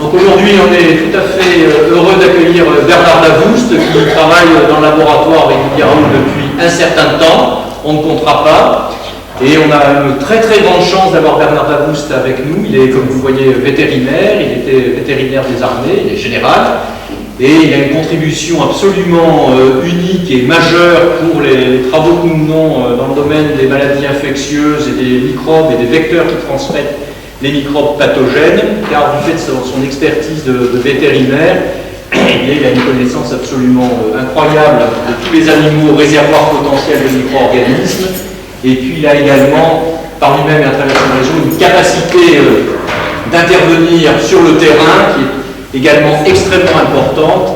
Donc aujourd'hui, on est tout à fait heureux d'accueillir Bernard Davoust, qui travaille dans le laboratoire avec Didier Raoult depuis un certain temps. On ne comptera pas. Et on a une très très grande chance d'avoir Bernard Davoust avec nous. Il est, comme vous voyez, vétérinaire. Il était vétérinaire des armées, il est général. Et il a une contribution absolument unique et majeure pour les travaux que nous menons dans le domaine des maladies infectieuses et des microbes et des vecteurs qui transmettent les microbes pathogènes, car du fait de son expertise de vétérinaire, il a une connaissance absolument incroyable de tous les animaux réservoirs potentiels de micro-organismes, et puis il a également, par lui-même et à travers son réseau, une capacité d'intervenir sur le terrain qui est également extrêmement importante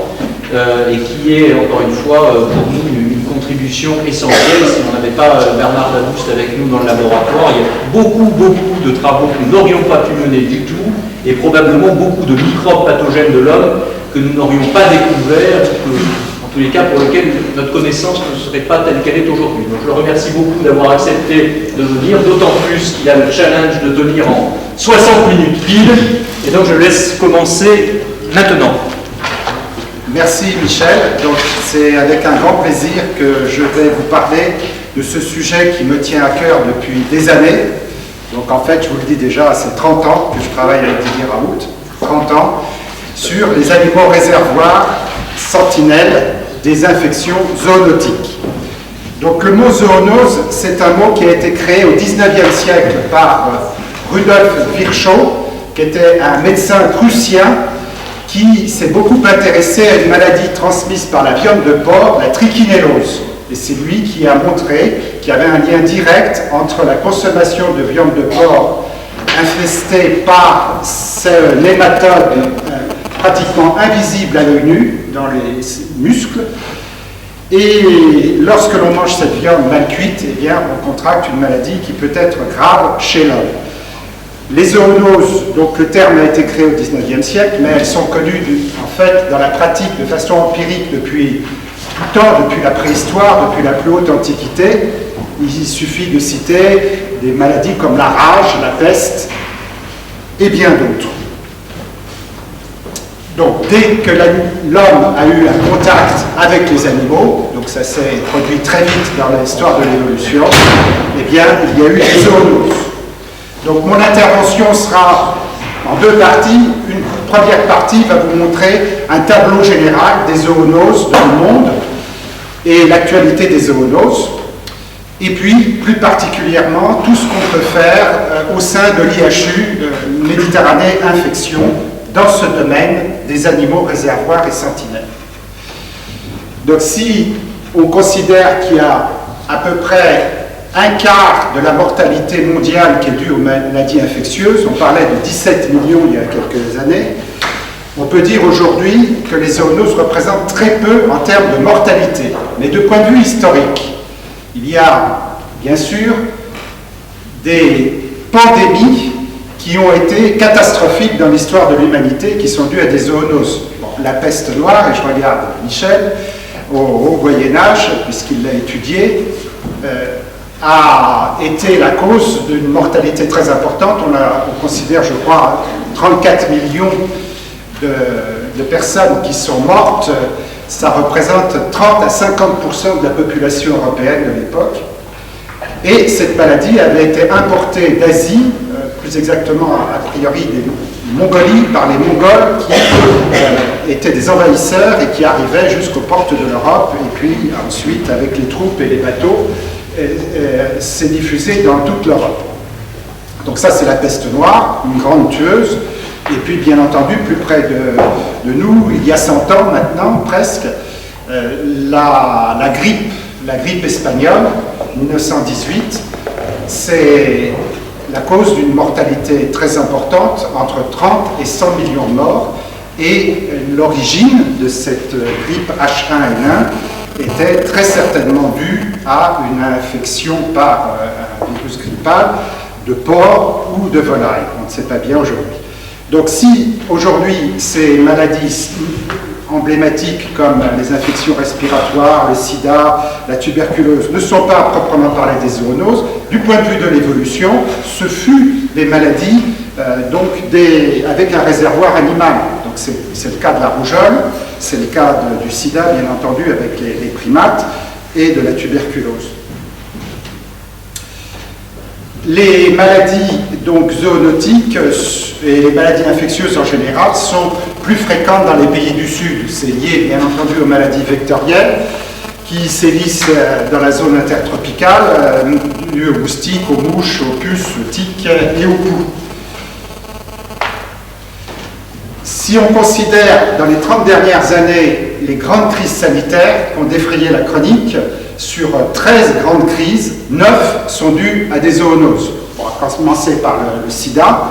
et qui est, encore une fois, pour nous une contribution essentielle. Si on n'avait pas Bernard Davoust avec nous dans le laboratoire, il y a beaucoup de travaux que nous n'aurions pas pu mener du tout, et probablement beaucoup de microbes pathogènes de l'homme que nous n'aurions pas découverts, en tous les cas pour lesquels notre connaissance ne serait pas telle qu'elle est aujourd'hui. Donc je le remercie beaucoup d'avoir accepté de venir, d'autant plus qu'il a le challenge de tenir en 60 minutes pile, et donc je laisse commencer maintenant. Merci Michel. Donc c'est avec un grand plaisir que je vais vous parler de ce sujet qui me tient à cœur depuis des années. Donc en fait, je vous le dis déjà, c'est 30 ans que je travaille avec Didier Raoult, 30 ans, sur les animaux réservoirs sentinelles des infections zoonotiques. Donc le mot zoonose, c'est un mot qui a été créé au 19e siècle par Rudolf Virchow, qui était un médecin prussien qui s'est beaucoup intéressé à une maladie transmise par la viande de porc, la trichinellose. Et c'est lui qui a montré qu'il y avait un lien direct entre la consommation de viande de porc infestée par ce nématode pratiquement invisible à l'œil nu dans les muscles. Et lorsque l'on mange cette viande mal cuite, eh bien, on contracte une maladie qui peut être grave chez l'homme. Les zoonoses, donc le terme a été créé au 19e siècle, mais elles sont connues en fait dans la pratique de façon empirique depuis tout temps, depuis la préhistoire, depuis la plus haute antiquité. Il suffit de citer des maladies comme la rage, la peste et bien d'autres. Donc dès que l'homme a eu un contact avec les animaux, donc ça s'est produit très vite dans l'histoire de l'évolution, eh bien il y a eu les zoonoses. Donc mon intervention sera en deux parties. Une première partie va vous montrer un tableau général des zoonoses dans le monde et l'actualité des zoonoses. Et puis, plus particulièrement, tout ce qu'on peut faire au sein de l'IHU Méditerranée Infection dans ce domaine des animaux réservoirs et sentinelles. Donc si on considère qu'il y a à peu près un quart de la mortalité mondiale qui est due aux maladies infectieuses, on parlait de 17 millions il y a quelques années, on peut dire aujourd'hui que les zoonoses représentent très peu en termes de mortalité. Mais de point de vue historique, il y a bien sûr des pandémies qui ont été catastrophiques dans l'histoire de l'humanité, qui sont dues à des zoonoses. Bon, la peste noire, et je regarde Michel, au Moyen-Âge, puisqu'il l'a étudié, a été la cause d'une mortalité très importante. On considère, je crois, 34 millions de personnes qui sont mortes. Ça représente 30 à 50% de la population européenne de l'époque. Et cette maladie avait été importée d'Asie, plus exactement a priori des Mongolies, par les Mongols qui étaient des envahisseurs et qui arrivaient jusqu'aux portes de l'Europe. Et puis ensuite, avec les troupes et les bateaux, s'est diffusé dans toute l'Europe. Donc ça, c'est la peste noire, une grande tueuse. Et puis, bien entendu, plus près de nous, il y a 100 ans maintenant, presque, la grippe espagnole, 1918, c'est la cause d'une mortalité très importante, entre 30 et 100 millions de morts. Et l'origine de cette grippe H1N1 était très certainement due à une infection par un virus grippal de porc ou de volaille. On ne sait pas bien aujourd'hui. Donc si aujourd'hui ces maladies emblématiques comme les infections respiratoires, le sida, la tuberculose ne sont pas proprement parlé des zoonoses, du point de vue de l'évolution, ce fut des maladies avec un réservoir animal. Donc c'est le cas de la rougeole, c'est le cas du sida, bien entendu, avec les primates, et de la tuberculose. Les maladies donc zoonotiques et les maladies infectieuses en général sont plus fréquentes dans les pays du Sud. C'est lié bien entendu aux maladies vectorielles qui sévissent dans la zone intertropicale, dues aux moustiques, aux mouches, aux puces, aux tiques et aux poux. Si on considère dans les 30 dernières années les grandes crises sanitaires qui ont défrayé la chronique, sur 13 grandes crises, 9 sont dues à des zoonoses. On va commencer par le sida,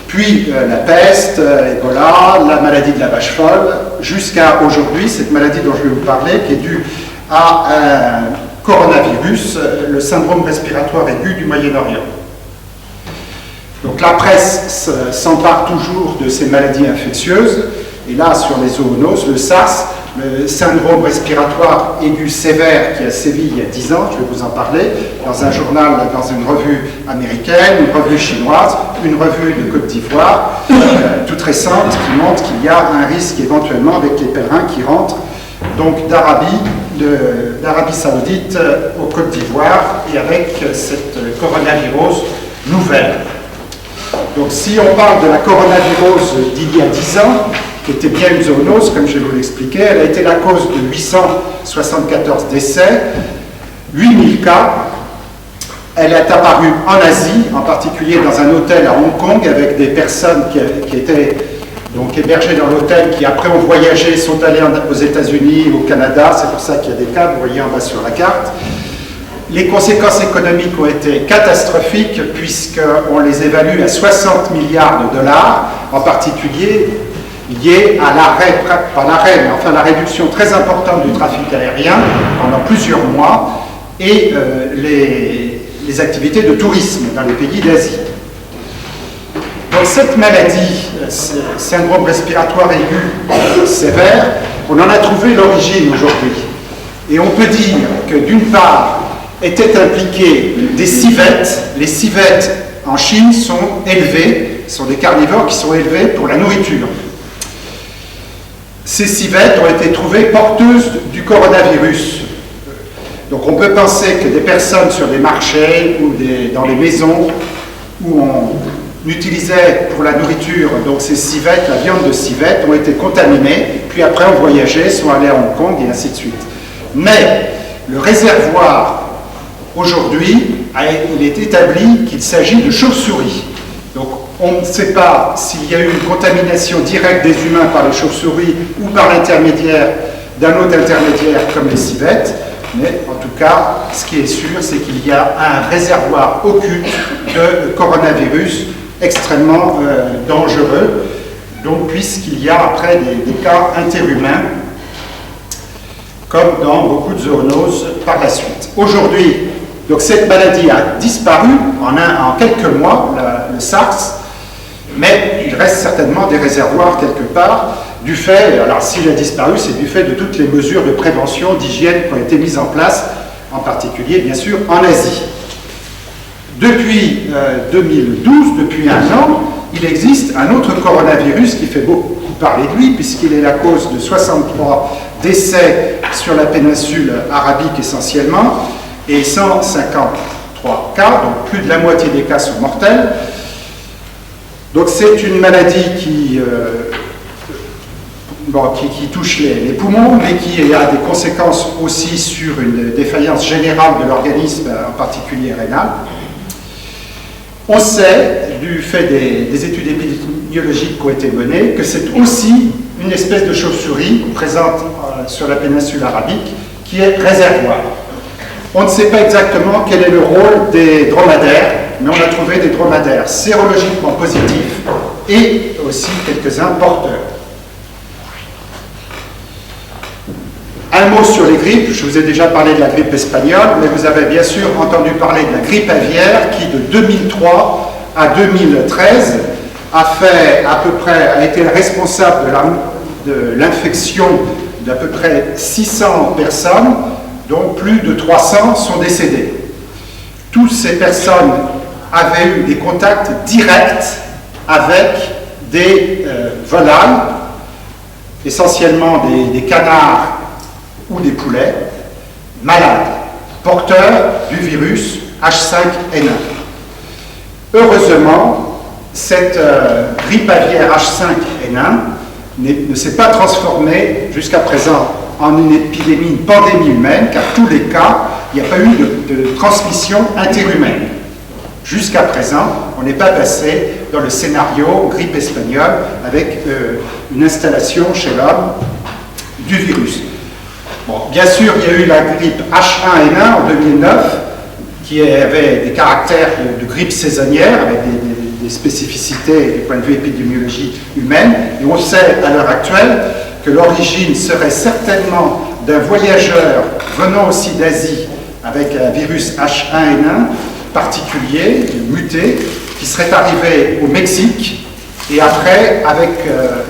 puis la peste, Ebola, la maladie de la vache folle, jusqu'à aujourd'hui, cette maladie dont je vais vous parler, qui est due à un coronavirus, le syndrome respiratoire aigu du Moyen-Orient. Donc la presse s'empare toujours de ces maladies infectieuses, et là sur les zoonoses, le SARS, le syndrome respiratoire aigu sévère qui a sévi il y a 10 ans, je vais vous en parler, dans un journal, dans une revue américaine, une revue chinoise, une revue de Côte d'Ivoire, toute récente, qui montre qu'il y a un risque éventuellement avec les pèlerins qui rentrent donc d'Arabie Saoudite au Côte d'Ivoire et avec cette coronavirus nouvelle. Donc si on parle de la coronavirus d'il y a 10 ans, qui était bien une zoonose, comme je vais vous l'expliquer, elle a été la cause de 874 décès, 8000 cas. Elle est apparue en Asie, en particulier dans un hôtel à Hong Kong, avec des personnes qui étaient donc hébergées dans l'hôtel, qui après ont voyagé, sont allées aux États-Unis, au Canada, c'est pour ça qu'il y a des cas, vous voyez en bas sur la carte. Les conséquences économiques ont été catastrophiques, puisqu'on les évalue à 60 milliards de dollars, en particulier lié à la réduction très importante du trafic aérien pendant plusieurs mois et les activités de tourisme dans les pays d'Asie. Donc cette maladie, syndrome respiratoire aigu sévère, on en a trouvé l'origine aujourd'hui. Et on peut dire que d'une part étaient impliqués des civettes. Les civettes en Chine sont élevées, sont des carnivores qui sont élevés pour la nourriture. Ces civettes ont été trouvées porteuses du coronavirus. Donc on peut penser que des personnes sur des marchés ou dans les maisons où on utilisait pour la nourriture donc ces civettes, la viande de civette, ont été contaminées, puis après ont voyagé, sont allés à Hong Kong et ainsi de suite. Mais le réservoir, aujourd'hui, il est établi qu'il s'agit de chauves-souris. Donc on ne sait pas s'il y a eu une contamination directe des humains par les chauves-souris ou par l'intermédiaire d'un autre intermédiaire comme les civettes, mais en tout cas, ce qui est sûr, c'est qu'il y a un réservoir occulte de coronavirus extrêmement dangereux, donc puisqu'il y a après des cas interhumains, comme dans beaucoup de zoonoses par la suite. Aujourd'hui, donc cette maladie a disparu en quelques mois, le SARS, mais il reste certainement des réservoirs quelque part, du fait, alors s'il a disparu, c'est du fait de toutes les mesures de prévention, d'hygiène qui ont été mises en place, en particulier, bien sûr, en Asie. Depuis 2012, depuis un an, il existe un autre coronavirus qui fait beaucoup parler de lui, puisqu'il est la cause de 63 décès sur la péninsule arabique essentiellement, et 153 cas, donc plus de la moitié des cas sont mortels. Donc c'est une maladie qui touche les poumons, mais qui a des conséquences aussi sur une défaillance générale de l'organisme, en particulier rénal. On sait, du fait des études épidémiologiques qui ont été menées, que c'est aussi une espèce de chauve-souris présente sur la péninsule arabique qui est réservoir. On ne sait pas exactement quel est le rôle des dromadaires, mais on a trouvé des dromadaires sérologiquement positifs et aussi quelques-uns porteurs. Un mot sur les grippes. Je vous ai déjà parlé de la grippe espagnole, mais vous avez bien sûr entendu parler de la grippe aviaire qui, de 2003 à 2013, a été responsable de l'infection d'à peu près 600 personnes, dont plus de 300 sont décédées. Toutes ces personnes avaient eu des contacts directs avec des volailles, essentiellement des canards ou des poulets, malades, porteurs du virus H5N1. Heureusement, cette grippe aviaire H5N1 ne s'est pas transformée jusqu'à présent en une épidémie, une pandémie humaine, car tous les cas, il n'y a pas eu de transmission interhumaine. Jusqu'à présent, on n'est pas passé dans le scénario grippe espagnole avec une installation chez l'homme du virus. Bon, bien sûr, il y a eu la grippe H1N1 en 2009, qui avait des caractères de grippe saisonnière, avec des spécificités du point de vue épidémiologie humaine. Et on sait à l'heure actuelle que l'origine serait certainement d'un voyageur venant aussi d'Asie avec un virus H1N1 particulier, muté, qui serait arrivé au Mexique. Et après, avec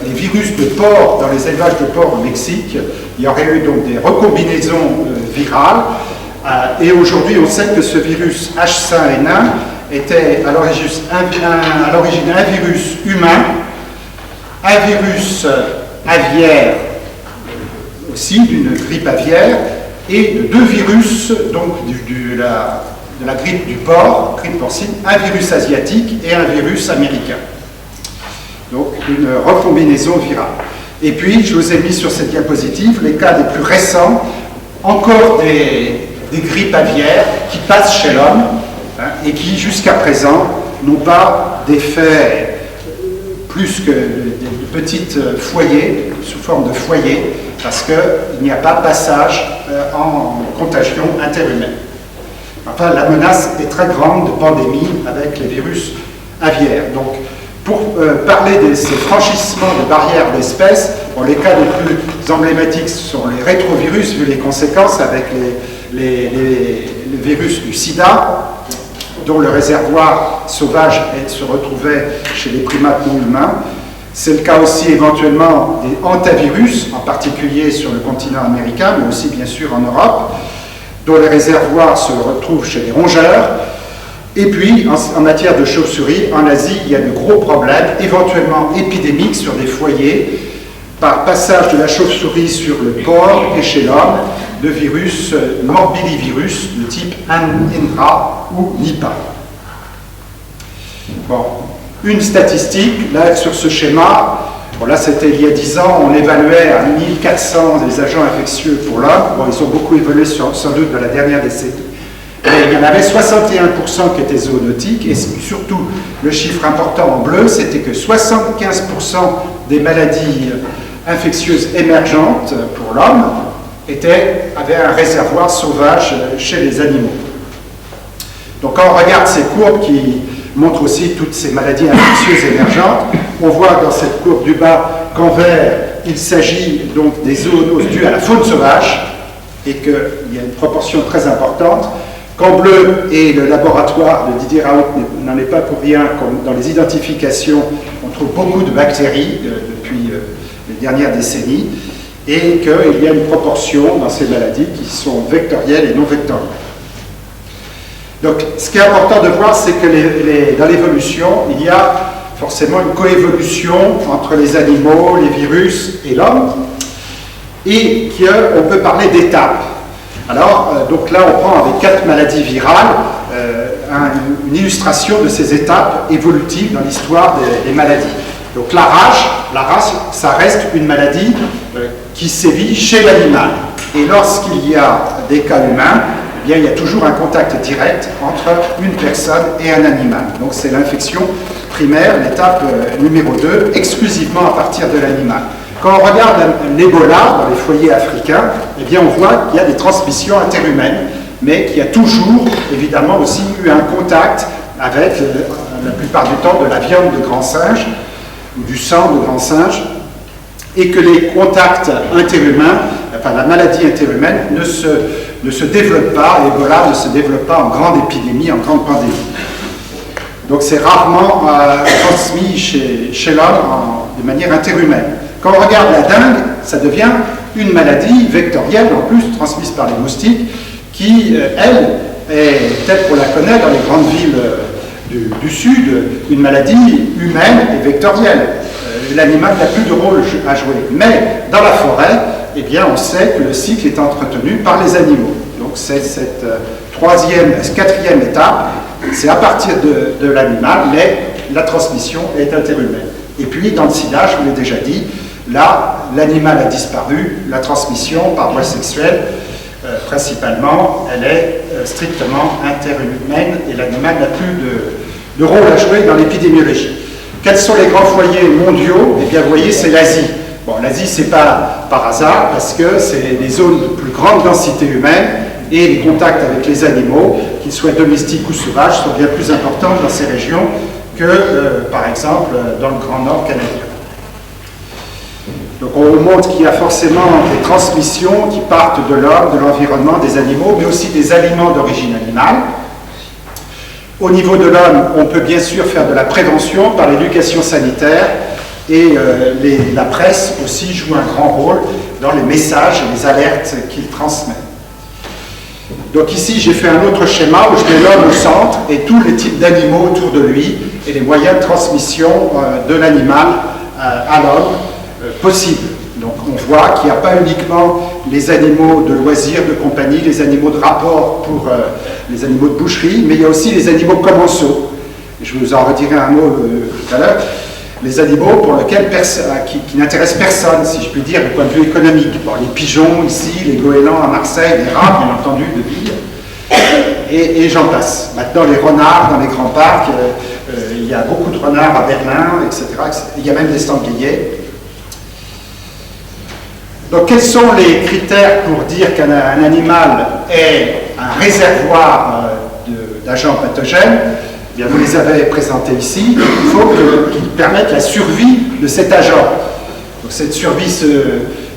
les virus de porc, dans les élevages de porc au Mexique, il y aurait eu donc des recombinaisons virales. Et aujourd'hui, on sait que ce virus H5N1 était à l'origine un virus humain, un virus aviaire aussi, d'une grippe aviaire, et deux virus donc de la grippe du porc, grippe porcine, un virus asiatique et un virus américain. Donc une recombinaison virale. Et puis, je vous ai mis sur cette diapositive les cas les plus récents, encore des grippes aviaires qui passent chez l'homme et qui, jusqu'à présent, n'ont pas d'effet plus que de petits foyers, sous forme de foyers, parce qu'il n'y a pas passage en contagion interhumaine. Enfin, la menace est très grande de pandémie avec les virus aviaires. Donc, pour parler de ces franchissements de barrières d'espèces, bon, les cas les plus emblématiques sont les rétrovirus, vu les conséquences avec les virus du sida, dont le réservoir sauvage se retrouvait chez les primates non humains. C'est le cas aussi éventuellement des hantavirus, en particulier sur le continent américain, mais aussi bien sûr en Europe, dont les réservoirs se retrouvent chez les rongeurs. Et puis, en matière de chauve-souris, en Asie, il y a de gros problèmes, éventuellement épidémiques sur des foyers, par passage de la chauve-souris sur le porc et chez l'homme, de virus morbillivirus de type INRA ou Nipah. Bon, une statistique, là, sur ce schéma, bon, là, c'était il y a 10 ans, on évaluait à 1400 des agents infectieux pour l'homme. Bon, ils ont beaucoup évolué sans doute de la dernière décennie. Et il y en avait 61% qui étaient zoonotiques, et surtout, le chiffre important en bleu, c'était que 75% des maladies infectieuses émergentes pour l'homme avaient un réservoir sauvage chez les animaux. Donc quand on regarde ces courbes qui montrent aussi toutes ces maladies infectieuses émergentes, on voit dans cette courbe du bas qu'en vert, il s'agit donc des zoonoses dues à la faune sauvage, et qu'il y a une proportion très importante. Qu'en bleu, et le laboratoire de Didier Raoult n'en est pas pour rien, comme dans les identifications, on trouve beaucoup de bactéries depuis les dernières décennies, et qu'il y a une proportion dans ces maladies qui sont vectorielles et non vectorielles. Donc, ce qui est important de voir, c'est que dans l'évolution, il y a forcément une coévolution entre les animaux, les virus et l'homme, et qu'on peut parler d'étapes. Alors, donc là, on prend avec 4 maladies virales une illustration de ces étapes évolutives dans l'histoire des maladies. Donc la rage, ça reste une maladie qui sévit chez l'animal. Et lorsqu'il y a des cas humains, eh bien, il y a toujours un contact direct entre une personne et un animal. Donc c'est l'infection primaire, l'étape numéro 2, exclusivement à partir de l'animal. Quand on regarde l'Ebola dans les foyers africains, eh bien on voit qu'il y a des transmissions interhumaines, mais qu'il y a toujours, évidemment, aussi eu un contact avec, la plupart du temps, de la viande de grand singe, ou du sang de grand singe, et que les contacts interhumains, enfin la maladie interhumaine, ne se développe pas, l'Ebola ne se développe pas en grande épidémie, en grande pandémie. Donc c'est rarement transmis chez l'homme de manière interhumaine. Quand on regarde la dengue, ça devient une maladie vectorielle, en plus transmise par les moustiques, qui, elle, est, peut-être qu'on la connaît dans les grandes villes du Sud, une maladie humaine et vectorielle. L'animal n'a plus de rôle à jouer. Mais dans la forêt, eh bien, on sait que le cycle est entretenu par les animaux. Donc c'est cette quatrième étape, c'est à partir de l'animal, mais la transmission est interhumaine. Et puis, dans le sida, je vous l'ai déjà dit, là, l'animal a disparu, la transmission par voie sexuelle, principalement, elle est strictement interhumaine et l'animal n'a plus de rôle à jouer dans l'épidémiologie. Quels sont les grands foyers mondiaux? Eh bien, vous voyez, c'est l'Asie. Bon, l'Asie, c'est pas par hasard, parce que c'est les zones de plus grande densité humaine et les contacts avec les animaux, qu'ils soient domestiques ou sauvages, sont bien plus importants dans ces régions que, par exemple, dans le Grand Nord canadien. Donc, on montre qu'il y a forcément des transmissions qui partent de l'homme, de l'environnement, des animaux, mais aussi des aliments d'origine animale. Au niveau de l'homme, on peut bien sûr faire de la prévention par l'éducation sanitaire et la presse aussi joue un grand rôle dans les messages et les alertes qu'il transmet. Donc ici, j'ai fait un autre schéma où je mets l'homme au centre et tous les types d'animaux autour de lui et les moyens de transmission de l'animal à l'homme possibles. Donc on voit qu'il n'y a pas uniquement les animaux de loisirs, de compagnie, les animaux de rapport pour les animaux de boucherie, mais il y a aussi les animaux commensaux. Je vous en redirai un mot tout à l'heure. Les animaux pour lesquels qui n'intéressent personne, si je puis dire, du point de vue économique. Bon, les pigeons ici, les goélands à Marseille, les rats, bien entendu, de ville, et j'en passe. Maintenant, les renards dans les grands parcs, il y a beaucoup de renards à Berlin, etc. Il y a même des sangliers. Donc, quels sont les critères pour dire qu'un animal est un réservoir d'agents pathogènes? Eh bien, vous les avez présentés ici. Il faut qu'ils permettent la survie de cet agent. Donc, cette survie se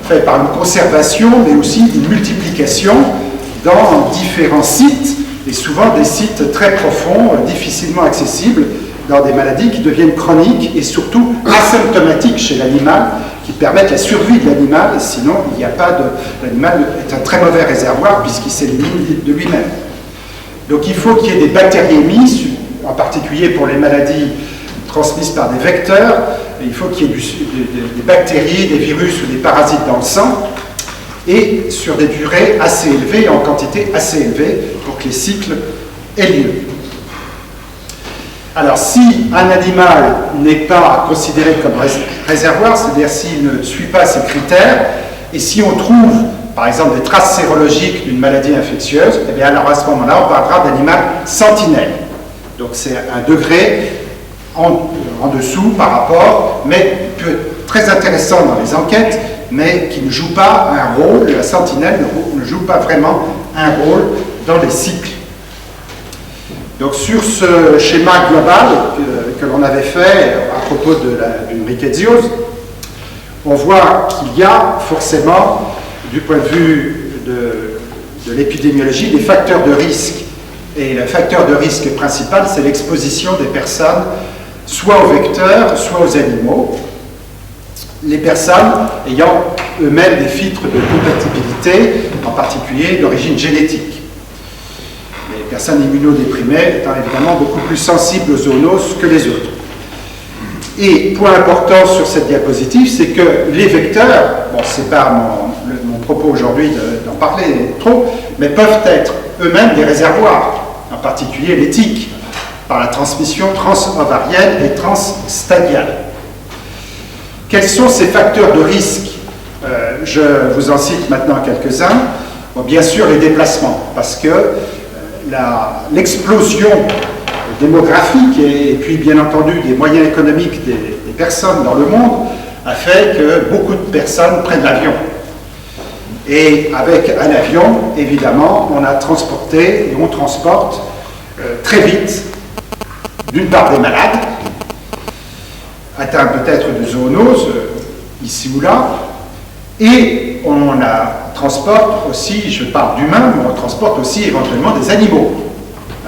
fait par une conservation, mais aussi une multiplication dans différents sites, et souvent des sites très profonds, difficilement accessibles, dans des maladies qui deviennent chroniques et surtout asymptomatiques chez l'animal, qui permettent la survie de l'animal, sinon il n'y a pas de... L'animal est un très mauvais réservoir puisqu'il s'élimine de lui-même. Donc il faut qu'il y ait des bactériémies, en particulier pour les maladies transmises par des vecteurs, il faut qu'il y ait des bactéries, des virus ou des parasites dans le sang, et sur des durées assez élevées, en quantité assez élevée, pour que les cycles aient lieu. Alors, si un animal n'est pas considéré comme réservoir, c'est-à-dire s'il ne suit pas ces critères, et si on trouve, par exemple, des traces sérologiques d'une maladie infectieuse, eh bien, alors à ce moment-là, on parlera d'animal sentinelle. Donc, c'est un degré en dessous par rapport, mais très intéressant dans les enquêtes, mais qui ne joue pas un rôle, la sentinelle ne joue pas vraiment un rôle dans les cycles. Donc sur ce schéma global que l'on avait fait à propos d'une rickettsiosis, on voit qu'il y a forcément, du point de vue de l'épidémiologie, des facteurs de risque. Et le facteur de risque principal, c'est l'exposition des personnes soit aux vecteurs, soit aux animaux. Les personnes ayant eux-mêmes des filtres de compatibilité, en particulier d'origine génétique. Les personnes immunodéprimées étant évidemment beaucoup plus sensibles aux zoonoses que les autres. Et point important sur cette diapositive, c'est que les vecteurs, bon, c'est pas mon propos aujourd'hui d'en parler trop, mais peuvent être eux-mêmes des réservoirs, en particulier les tiques, par la transmission transovarienne et transstadiale. Quels sont ces facteurs de risque? Je vous en cite maintenant quelques-uns. Bon, bien sûr, les déplacements, parce que l'explosion démographique et puis bien entendu des moyens économiques des personnes dans le monde a fait que beaucoup de personnes prennent l'avion. Et avec un avion, évidemment, on a transporté et on transporte très vite, d'une part des malades, atteints peut-être de zoonoses, ici ou là, et on transporte aussi, je parle d'humains, mais on transporte aussi éventuellement des animaux.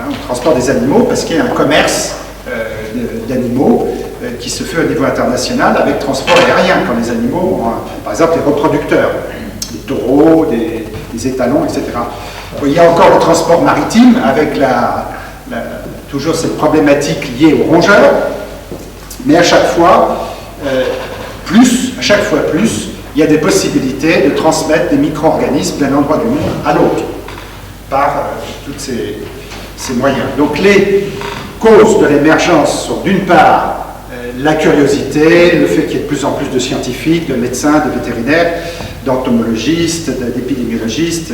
On transporte des animaux parce qu'il y a un commerce d'animaux qui se fait au niveau international avec transport aérien, quand les animaux, par exemple les reproducteurs, les taureaux, des étalons, etc. Il y a encore le transport maritime avec toujours cette problématique liée aux rongeurs, mais à chaque fois plus, il y a des possibilités de transmettre des micro-organismes d'un endroit du monde à l'autre par tous ces moyens. Donc les causes de l'émergence sont d'une part la curiosité, le fait qu'il y ait de plus en plus de scientifiques, de médecins, de vétérinaires, d'entomologistes, d'épidémiologistes,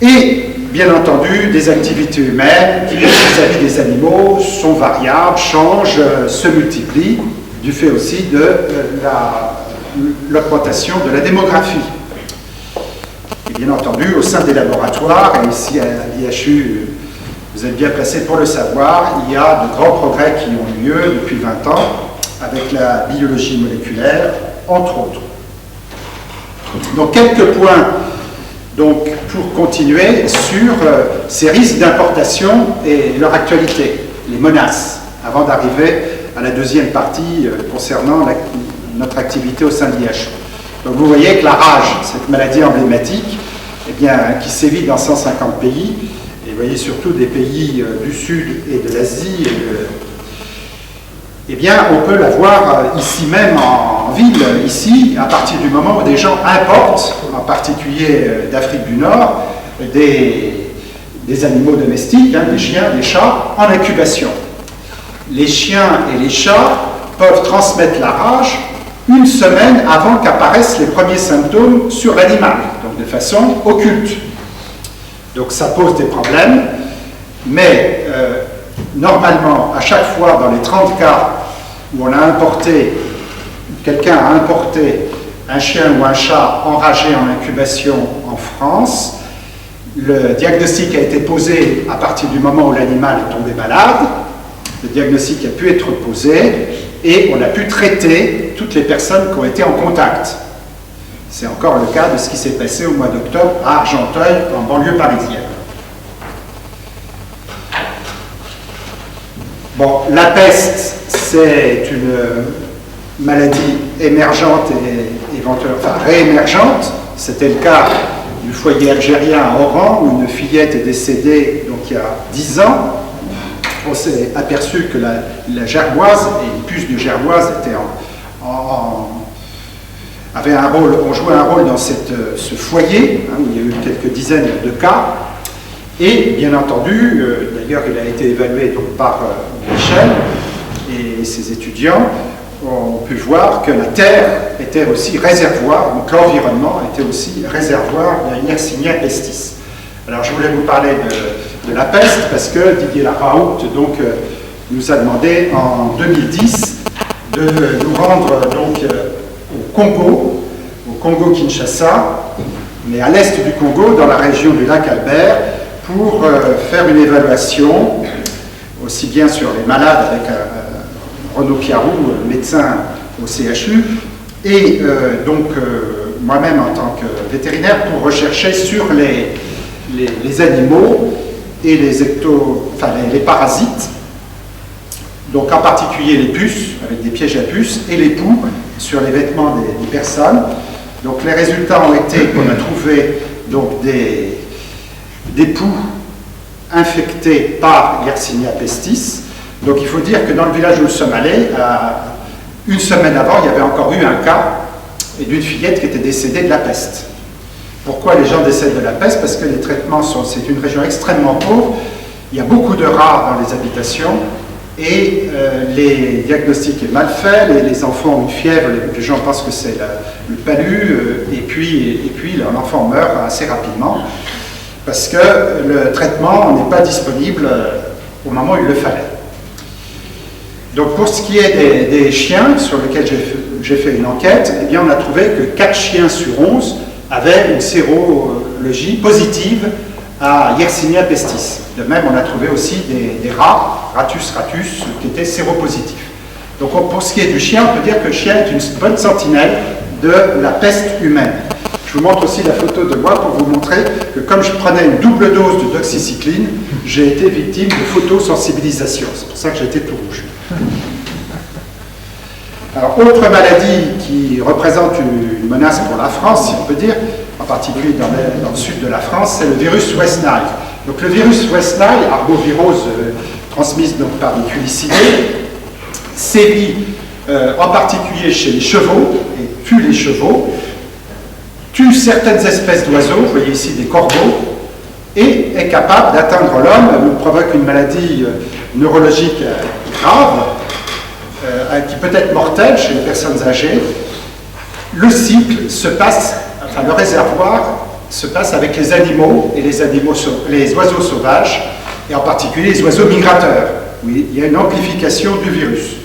et bien entendu des activités humaines qui, vis-à-vis des animaux, sont variables, changent, se multiplient, du fait aussi de l'augmentation de la démographie. Et bien entendu, au sein des laboratoires, et ici à l'IHU, vous êtes bien placés pour le savoir, il y a de grands progrès qui ont eu lieu depuis 20 ans avec la biologie moléculaire, entre autres. Donc quelques points donc, pour continuer sur ces risques d'importation et leur actualité, les menaces, avant d'arriver à la deuxième partie concernant notre activité au sein de l'IHU. Donc vous voyez que la rage, cette maladie emblématique, eh bien, qui sévit dans 150 pays, et vous voyez surtout des pays du Sud et de l'Asie, eh bien, on peut la voir ici même en ville, ici, à partir du moment où des gens importent, en particulier d'Afrique du Nord, des animaux domestiques, des chiens, des chats, en incubation. Les chiens et les chats peuvent transmettre la rage une semaine avant qu'apparaissent les premiers symptômes sur l'animal, donc de façon occulte. Donc ça pose des problèmes, mais normalement, à chaque fois, dans les 30 cas où on a importé, quelqu'un a importé un chien ou un chat enragé en incubation en France, le diagnostic a été posé à partir du moment où l'animal est tombé malade, le diagnostic a pu être posé et on a pu traiter toutes les personnes qui ont été en contact. C'est encore le cas de ce qui s'est passé au mois d'octobre à Argenteuil, en banlieue parisienne. Bon, la peste, c'est une maladie émergente et éventuellement, enfin réémergente. C'était le cas du foyer algérien à Oran, où une fillette est décédée donc, il y a 10 ans. On s'est aperçu que la gerboise et les puces de gerboise étaient avaient un rôle, ont joué un rôle dans ce foyer, où il y a eu quelques dizaines de cas. Et bien entendu, d'ailleurs il a été évalué donc, par Michel et ses étudiants, ont pu voir que la Terre était aussi réservoir, donc l'environnement était aussi réservoir de Yersinia pestis. Alors je voulais vous parler de la peste parce que Didier Laraoult donc, nous a demandé en 2010 de nous rendre donc, au Congo-Kinshasa, mais à l'est du Congo, dans la région du lac Albert, pour faire une évaluation, aussi bien sur les malades avec Renaud Piarou, médecin au CHU, et donc moi-même en tant que vétérinaire pour rechercher sur les animaux et les parasites, donc en particulier les puces, avec des pièges à puces, et les poux sur les vêtements des personnes. Donc les résultats ont été qu'on a trouvé donc, des poux infectés par Yersinia pestis. Donc il faut dire que dans le village où nous sommes allés, une semaine avant, il y avait encore eu un cas d'une fillette qui était décédée de la peste. Pourquoi les gens décèdent de la peste? Parce que les traitements c'est une région extrêmement pauvre, il y a beaucoup de rats dans les habitations, et les diagnostics est mal fait, les enfants ont une fièvre, les gens pensent que c'est le palu, et puis l'enfant meurt assez rapidement, parce que le traitement n'est pas disponible au moment où il le fallait. Donc pour ce qui est des chiens, sur lesquels j'ai fait une enquête, eh bien on a trouvé que 4 chiens sur 11 avaient une sérologie positive à Yersinia pestis. De même, on a trouvé aussi des rats, Ratus ratus, qui étaient séropositifs. Donc pour ce qui est du chien, on peut dire que le chien est une bonne sentinelle de la peste humaine. Je vous montre aussi la photo de moi pour vous montrer que comme je prenais une double dose de doxycycline, j'ai été victime de photosensibilisation. C'est pour ça que j'étais tout rouge. Alors, autre maladie qui représente une menace pour la France, si on peut dire, en particulier dans le sud de la France, c'est le virus West Nile. Donc le virus West Nile, arbovirose transmise donc par des culicidés, sévit en particulier chez les chevaux, et tue les chevaux, tue certaines espèces d'oiseaux, vous voyez ici des corbeaux, et est capable d'atteindre l'homme, ou provoque une maladie neurologique grave, qui peut être mortelle chez les personnes âgées. Le cycle se passe, enfin le réservoir se passe avec les animaux et les oiseaux sauvages, et en particulier les oiseaux migrateurs, où il y a une amplification du virus.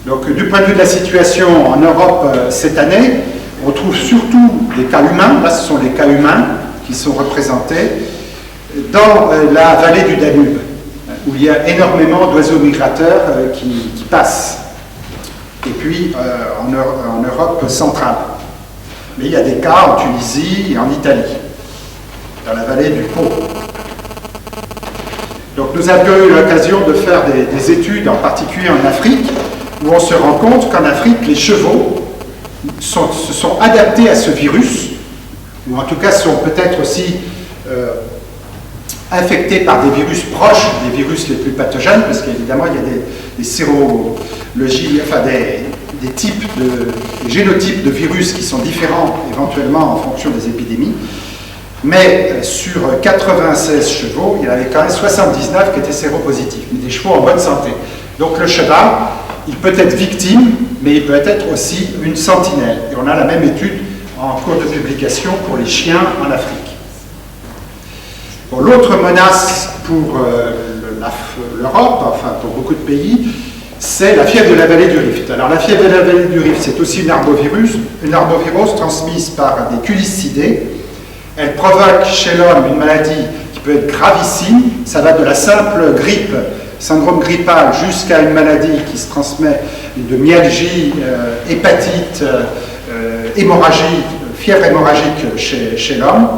Donc du point de vue de la situation en Europe cette année, on trouve surtout des cas humains, là ce sont les cas humains qui sont représentés, dans la vallée du Danube, où il y a énormément d'oiseaux migrateurs qui passent, et puis en Europe centrale. Mais il y a des cas en Tunisie et en Italie, dans la vallée du Pô. Donc nous avions eu l'occasion de faire des études, en particulier en Afrique, où on se rend compte qu'en Afrique, les chevaux se sont adaptés à ce virus, ou en tout cas sont peut-être aussi infectés par des virus proches des virus les plus pathogènes, parce qu'évidemment il y a des sérologies, enfin des génotypes de virus qui sont différents éventuellement en fonction des épidémies. Mais sur 96 chevaux, il y en avait quand même 79 qui étaient séropositifs, mais des chevaux en bonne santé. Donc le cheval, il peut être victime, mais il peut être aussi une sentinelle. Et on a la même étude en cours de publication pour les chiens en Afrique. Bon, l'autre menace pour l'Europe, enfin pour beaucoup de pays, c'est la fièvre de la vallée du Rift. Alors la fièvre de la vallée du Rift, c'est aussi une arbovirose transmise par des culicidés. Elle provoque chez l'homme une maladie qui peut être gravissime. Ça va de la simple grippe, syndrome grippal, jusqu'à une maladie qui se transmet de myalgie, hépatite, hémorragie, fièvre hémorragique chez l'homme,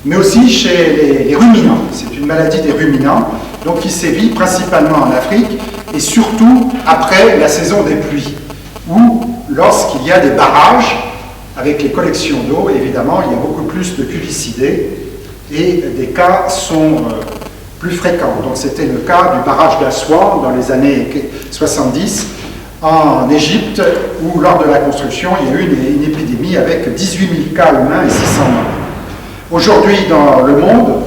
mais aussi chez les ruminants. C'est une maladie des ruminants, donc qui sévit principalement en Afrique, et surtout après la saison des pluies, ou lorsqu'il y a des barrages, avec les collections d'eau, évidemment, il y a beaucoup plus de culicidés, et des cas sont plus fréquents. Donc c'était le cas du barrage d'Aswan dans les années 70 en Égypte, où lors de la construction, il y a eu une épidémie avec 18 000 cas humains et 600 morts. Aujourd'hui, dans le monde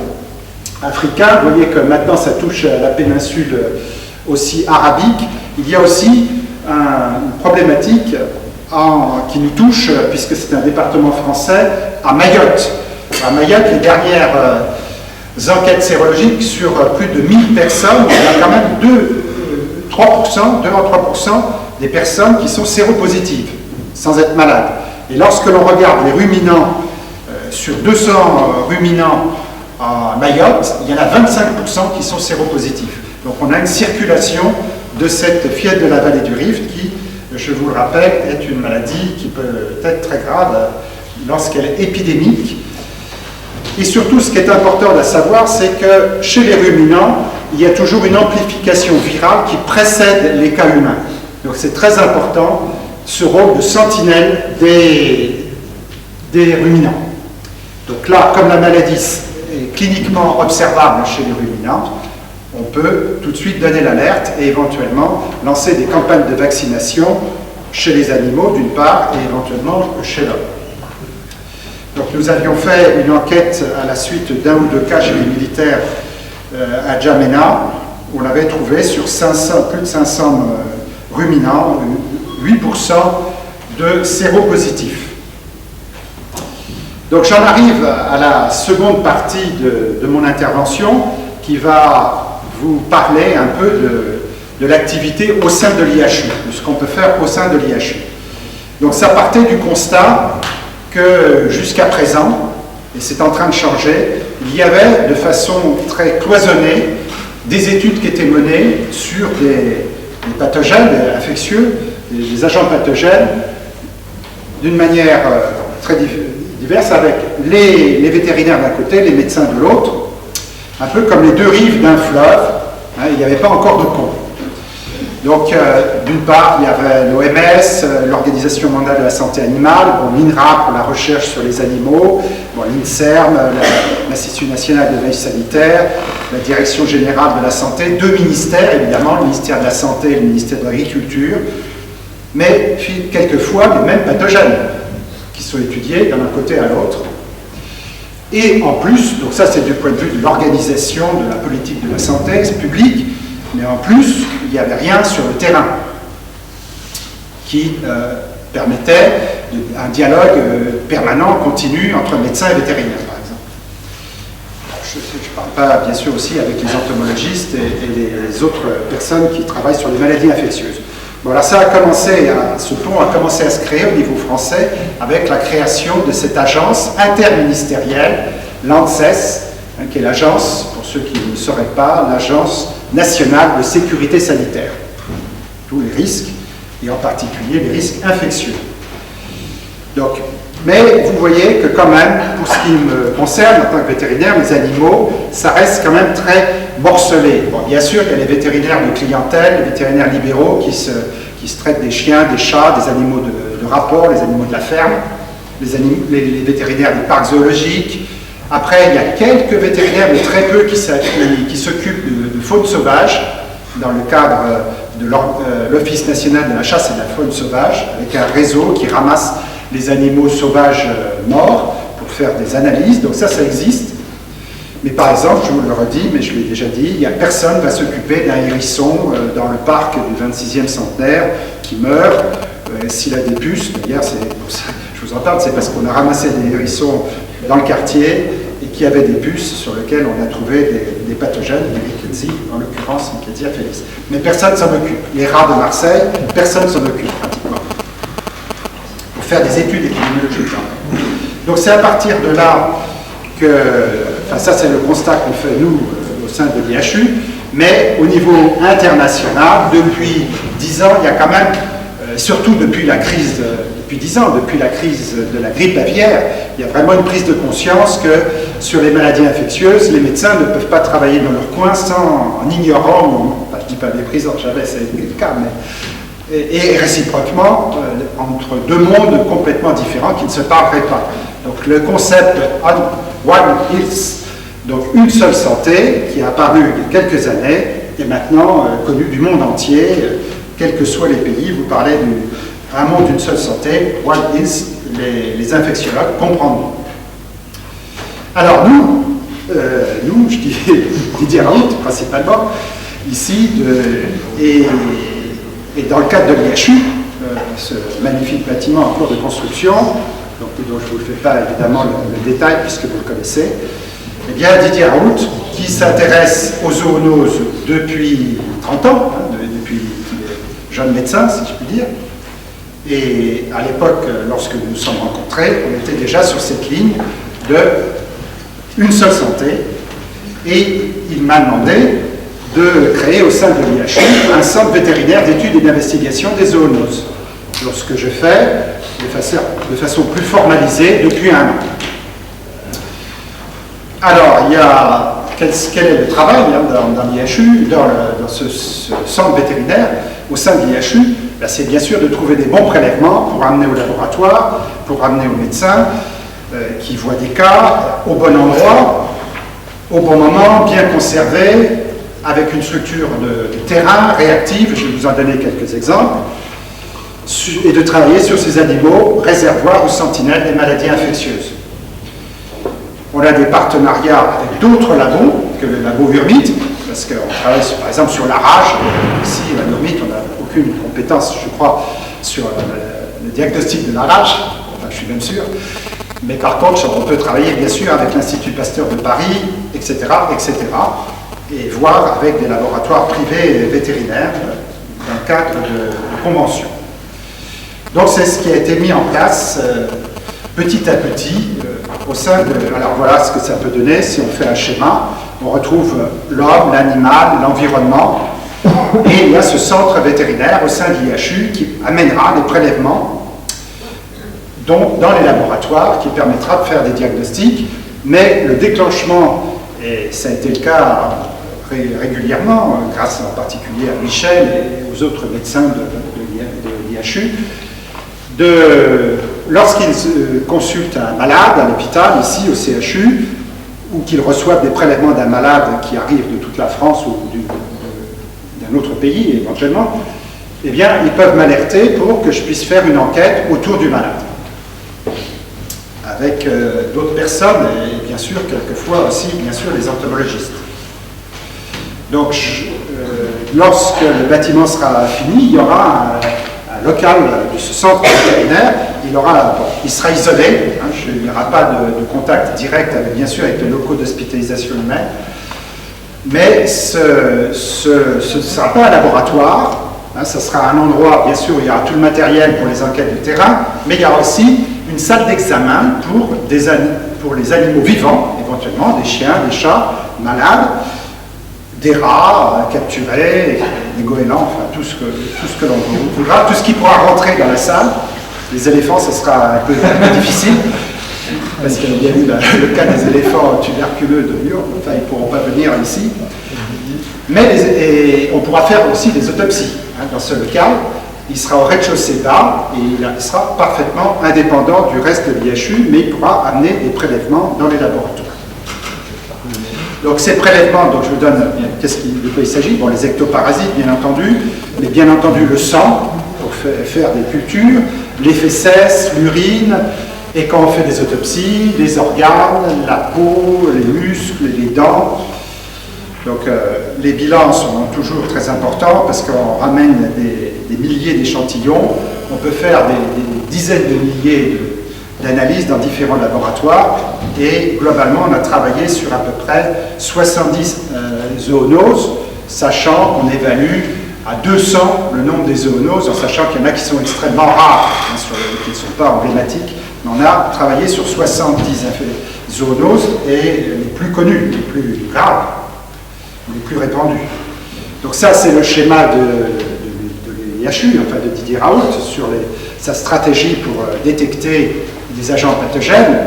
africain, vous voyez que maintenant ça touche la péninsule aussi arabique, il y a aussi une problématique qui nous touche, puisque c'est un département français, à Mayotte. À Mayotte, les dernières enquêtes sérologiques sur plus de 1000 personnes, il y a quand même 2 à 3% des personnes qui sont séropositives, sans être malades. Et lorsque l'on regarde les ruminants, sur 200 ruminants à Mayotte, il y en a 25% qui sont séropositifs. Donc on a une circulation de cette fièvre de la vallée du Rift qui, je vous le rappelle, est une maladie qui peut être très grave lorsqu'elle est épidémique. Et surtout, ce qui est important à savoir, c'est que chez les ruminants, il y a toujours une amplification virale qui précède les cas humains. Donc c'est très important, ce rôle de sentinelle des ruminants. Donc là, comme la maladie est cliniquement observable chez les ruminants, on peut tout de suite donner l'alerte et éventuellement lancer des campagnes de vaccination chez les animaux d'une part et éventuellement chez l'homme. Donc nous avions fait une enquête à la suite d'un ou deux cas chez les militaires à Djamena, où on avait trouvé sur plus de 500 ruminants 8% de séropositifs. Donc j'en arrive à la seconde partie de mon intervention qui va vous parler un peu de l'activité au sein de l'IHU, de ce qu'on peut faire au sein de l'IHU. Donc ça partait du constat que jusqu'à présent, et c'est en train de changer, il y avait de façon très cloisonnée des études qui étaient menées sur des pathogènes infectieux, des agents pathogènes, d'une manière très diverse, avec les vétérinaires d'un côté, les médecins de l'autre, un peu comme les deux rives d'un fleuve, hein, il n'y avait pas encore de pont. Donc, d'une part, il y avait l'OMS, l'Organisation mondiale de la santé animale, l'INRA pour la recherche sur les animaux, l'INSERM, l'Institut national de veille sanitaire, la Direction générale de la santé, deux ministères, évidemment, le ministère de la Santé et le ministère de l'Agriculture, mais puis, quelquefois les mêmes pathogènes qui sont étudiés d'un côté à l'autre. Et en plus, donc ça c'est du point de vue de l'organisation de la politique de la santé publique, mais en plus, il n'y avait rien sur le terrain qui permettait un dialogue permanent, continu entre médecins et vétérinaires, par exemple. Je ne parle pas, bien sûr, aussi avec les entomologistes et les autres personnes qui travaillent sur les maladies infectieuses. Voilà, ce pont a commencé à se créer au niveau français avec la création de cette agence interministérielle, l'ANSES, qui est l'agence, pour ceux qui ne sauraient pas, l'Agence nationale de sécurité sanitaire. Tous les risques, et en particulier les risques infectieux. Donc, mais vous voyez que quand même, pour ce qui me concerne en tant que vétérinaire, les animaux, ça reste quand même très morcelé. Bon, bien sûr, il y a les vétérinaires de clientèle, les vétérinaires libéraux qui se traitent des chiens, des chats, des animaux de rapport, les animaux de la ferme, les vétérinaires des parcs zoologiques. Après, il y a quelques vétérinaires, mais très peu, qui s'occupent de faune sauvage, dans le cadre de l'Office national de la chasse et de la faune sauvage, avec un réseau qui ramasse les animaux sauvages morts pour faire des analyses. Donc ça existe. Mais par exemple, je vous le redis, mais je l'ai déjà dit, personne ne va s'occuper d'un hérisson dans le parc du 26e centenaire qui meurt s'il a des puces. D'ailleurs, c'est pour ça que je vous en parle, c'est parce qu'on a ramassé des hérissons dans le quartier et qui avaient des puces sur lesquelles on a trouvé des pathogènes, des Rickettsia, en l'occurrence Rickettsia felis. Mais personne ne s'en occupe. Les rats de Marseille, personne ne s'en occupe pratiquement. Pour faire des études épidémiologiques. Donc c'est à partir de là que, ça c'est le constat qu'on fait nous au sein de l'IHU, mais au niveau international, depuis 10 ans, il y a quand même, surtout depuis la crise, depuis 10 ans, depuis la crise de la grippe aviaire, il y a vraiment une prise de conscience que sur les maladies infectieuses, les médecins ne peuvent pas travailler dans leur coin en ignorant, je ne dis pas méprisant, jamais c'est le cas, mais et réciproquement, entre deux mondes complètement différents qui ne se parleraient pas. Donc le concept One Health, donc une seule santé, qui est apparu il y a quelques années, est maintenant connu du monde entier, quels que soient les pays. Vous parlez d'un monde d'une seule santé, One Health, les infectiologues comprendront. Alors nous, je dis Didier Raoult principalement, ici, et dans le cadre de l'IHU, ce magnifique bâtiment en cours de construction, dont je ne vous fais pas évidemment le détail puisque vous le connaissez, eh bien Didier Raoult, qui s'intéresse aux zoonoses depuis 30 ans, depuis qu'il est jeune médecin, si je puis dire, et à l'époque, lorsque nous nous sommes rencontrés, on était déjà sur cette ligne de une seule santé, et il m'a demandé de créer au sein de l'IHU un centre vétérinaire d'études et d'investigation des zoonoses. Ce que je fais de façon plus formalisée depuis 1 an. Alors, quel est le travail dans l'IHU, dans ce centre vétérinaire, au sein de l'IHU? C'est bien sûr de trouver des bons prélèvements pour amener au laboratoire, pour amener aux médecins qui voient des cas au bon endroit, au bon moment, bien conservé, avec une structure de terrain réactive, je vais vous en donner quelques exemples, et de travailler sur ces animaux réservoirs ou sentinelles des maladies infectieuses. On a des partenariats avec d'autres labos que le labo Urmite, parce qu'on travaille par exemple sur la rage. Ici, à Urmite, on n'a aucune compétence, je crois, sur le diagnostic de la rage, enfin je suis même sûr. Mais par contre, on peut travailler bien sûr avec l'Institut Pasteur de Paris, etc., et voir avec des laboratoires privés et vétérinaires dans le cadre de conventions. Donc c'est ce qui a été mis en place petit à petit au sein de... Alors voilà ce que ça peut donner si on fait un schéma. On retrouve l'homme, l'animal, l'environnement, et il y a ce centre vétérinaire au sein de l'IHU qui amènera des prélèvements dans les laboratoires, qui permettra de faire des diagnostics, mais le déclenchement, et ça a été le cas régulièrement, grâce en particulier à Michel et aux autres médecins de l'IHU, lorsqu'ils consultent un malade à l'hôpital, ici au CHU, ou qu'ils reçoivent des prélèvements d'un malade qui arrive de toute la France ou d'un autre pays éventuellement, eh bien, ils peuvent m'alerter pour que je puisse faire une enquête autour du malade. Avec d'autres personnes, et bien sûr, quelquefois aussi, bien sûr, les entomologistes. Donc, lorsque le bâtiment sera fini, il y aura un local de ce centre vétérinaire, il sera isolé, hein, il n'y aura pas de contact direct, bien sûr, avec les locaux d'hospitalisation humaine, mais ce ne sera pas un laboratoire, hein, ce sera un endroit, bien sûr, il y aura tout le matériel pour les enquêtes du terrain, mais il y aura aussi une salle d'examen pour les animaux vivants, éventuellement, des chiens, des chats malades, des rats capturés, des goélands, enfin tout ce que l'on voudra, tout ce qui pourra rentrer dans la salle. Les éléphants, ce sera un peu difficile, parce qu'il y a eu le cas des éléphants tuberculeux de Lyon, enfin ils ne pourront pas venir ici. Mais on pourra faire aussi des autopsies. Hein, dans ce local, il sera au rez-de-chaussée bas et il sera parfaitement indépendant du reste de l'IHU, mais il pourra amener des prélèvements dans les laboratoires. Donc ces prélèvements, donc je vous donne de quoi il s'agit. Bon, les ectoparasites, bien entendu, mais bien entendu le sang, pour faire des cultures, les fesses, l'urine, et quand on fait des autopsies, les organes, la peau, les muscles, les dents. Donc les bilans sont toujours très importants parce qu'on ramène des milliers d'échantillons. On peut faire des dizaines de milliers d'analyses dans différents laboratoires et globalement on a travaillé sur à peu près 70 zoonoses, sachant qu'on évalue à 200 le nombre des zoonoses, en sachant qu'il y en a qui sont extrêmement rares, hein, qui ne sont pas emblématiques. Mais on a travaillé sur 70 zoonoses et les plus connues, les plus graves, les plus répandues. Donc ça, c'est le schéma de l'IHU, enfin de Didier Raoult, sur sa stratégie pour détecter des agents pathogènes.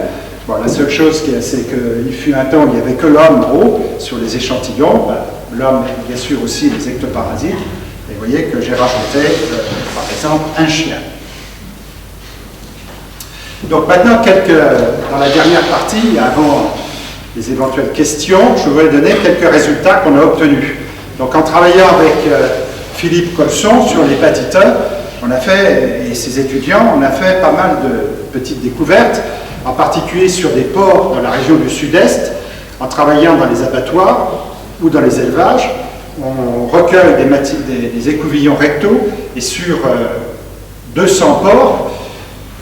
Bon, la seule chose, c'est qu'il fut un temps où il n'y avait que l'homme en haut sur les échantillons. L'homme, bien sûr, aussi les ectoparasites. Et vous voyez que j'ai rajouté, par exemple, un chien. Donc maintenant, dans la dernière partie, avant les éventuelles questions, je voudrais donner quelques résultats qu'on a obtenus. Donc en travaillant avec Philippe Colson sur l'hépatite E, et ses étudiants, on a fait pas mal de petites découvertes, en particulier sur des porcs dans la région du sud-est, en travaillant dans les abattoirs ou dans les élevages. On recueille des écouvillons rectaux et sur 200 porcs,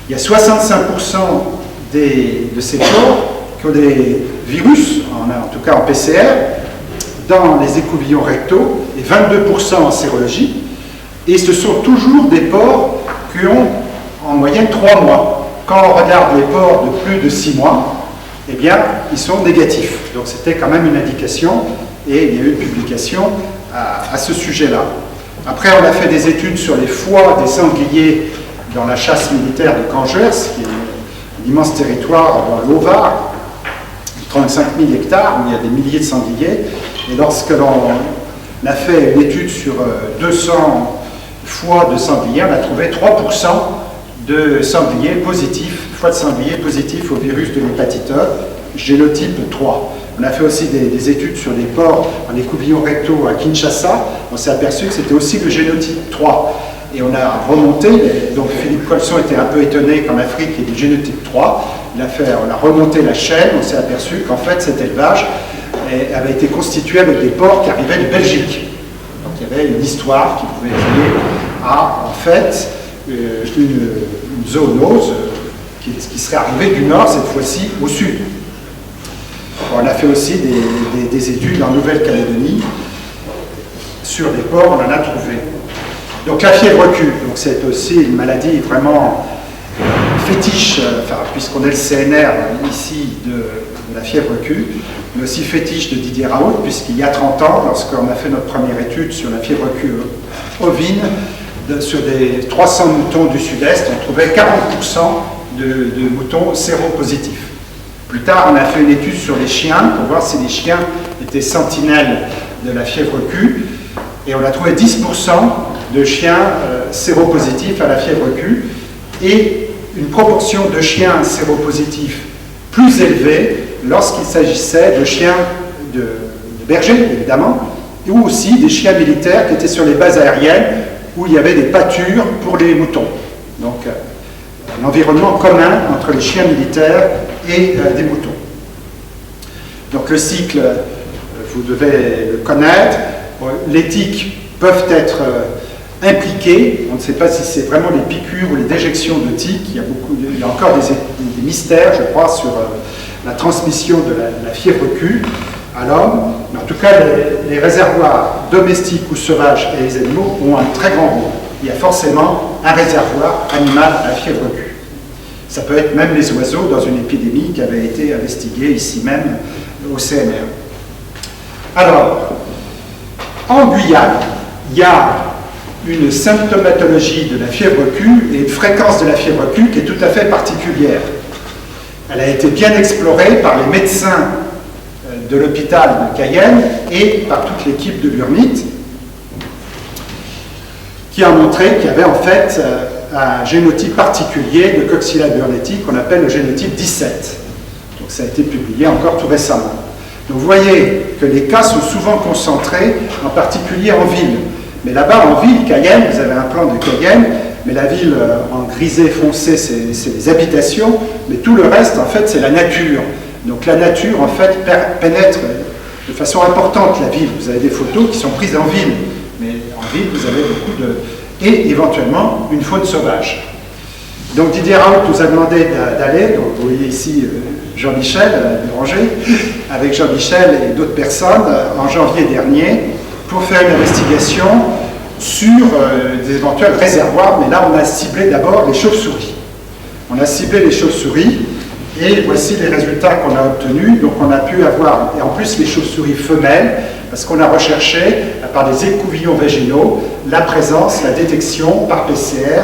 il y a 65% de ces porcs qui ont des virus, en tout cas en PCR, dans les écouvillons rectaux et 22% en sérologie. Et ce sont toujours des porcs qui ont en moyenne 3 mois. Quand on regarde les porcs de plus de 6 mois, eh bien, ils sont négatifs. Donc c'était quand même une indication et il y a eu une publication à ce sujet-là. Après, on a fait des études sur les foies des sangliers dans la chasse militaire de Cangers, qui est un immense territoire dans le Haut-Var, 35 000 hectares, où il y a des milliers de sangliers. Et lorsque l'on a fait une étude sur 200 foies de sangliers, on a trouvé 3% de sangliers positifs, foies de sangliers positifs au virus de l'hépatite E, génotype 3. On a fait aussi des études sur les porcs en écouvillons rectaux à Kinshasa. On s'est aperçu que c'était aussi le génotype 3. Et on a remonté, donc Philippe Colson était un peu étonné qu'en Afrique il y ait du génotype 3. On a remonté la chaîne, on s'est aperçu qu'en fait cet élevage avait été constitué avec des porcs qui arrivaient de Belgique. Donc il y avait une histoire qui pouvait lier à, en fait, une zoonose qui serait arrivée du nord, cette fois-ci au sud. On a fait aussi des études en Nouvelle-Calédonie sur des porcs, on en a trouvé. Donc la fièvre Q, c'est aussi une maladie vraiment fétiche, puisqu'on est le CNR ici de la fièvre Q, mais aussi fétiche de Didier Raoult, puisqu'il y a 30 ans, lorsqu'on a fait notre première étude sur la fièvre Q ovine, sur des 300 moutons du sud-est, on trouvait 40% de moutons séropositifs. Plus tard, on a fait une étude sur les chiens, pour voir si les chiens étaient sentinelles de la fièvre Q, et on a trouvé 10% de chiens séropositifs à la fièvre Q, et une proportion de chiens séropositifs plus élevée lorsqu'il s'agissait de chiens de bergers, évidemment, ou aussi des chiens militaires qui étaient sur les bases aériennes où il y avait des pâtures pour les moutons. Donc, un environnement commun entre les chiens militaires et des moutons. Donc, le cycle, vous devez le connaître. Les tiques peuvent être impliquées. On ne sait pas si c'est vraiment les piqûres ou les déjections de tiques. Il y a encore des mystères, je crois, sur la transmission de la fièvre Q à l'homme. Mais en tout cas, les réservoirs domestiques ou sauvages et les animaux ont un très grand rôle. Il y a forcément un réservoir animal à la fièvre Q. Ça peut être même les oiseaux dans une épidémie qui avait été investiguée ici même au CNR. Alors, en Guyane, il y a une symptomatologie de la fièvre Q et une fréquence de la fièvre Q qui est tout à fait particulière. Elle a été bien explorée par les médecins de l'hôpital de Cayenne et par toute l'équipe de l'URMIT, qui a montré qu'il y avait en fait un génotype particulier de Coxiella burnetii qu'on appelle le génotype 17. Donc ça a été publié encore tout récemment. Donc vous voyez que les cas sont souvent concentrés, en particulier en ville. Mais là-bas, en ville, Cayenne, vous avez un plan de Cayenne, mais la ville en grisé foncé, c'est les habitations, mais tout le reste, en fait, c'est la nature. Donc la nature, en fait, pénètre de façon importante la ville. Vous avez des photos qui sont prises en ville, mais en ville, vous avez beaucoup de... et éventuellement une faune sauvage. Donc Didier Raoult nous a demandé d'aller, donc vous voyez ici Jean-Michel Béranger, avec Jean-Michel et d'autres personnes, en janvier dernier, pour faire une investigation sur des éventuels réservoirs, mais là on a ciblé d'abord les chauves-souris. On a ciblé les chauves-souris, et voici les résultats qu'on a obtenus. Donc on a pu avoir, et en plus les chauves-souris femelles, parce qu'on a recherché, par des écouvillons vaginaux, la présence, la détection par PCR,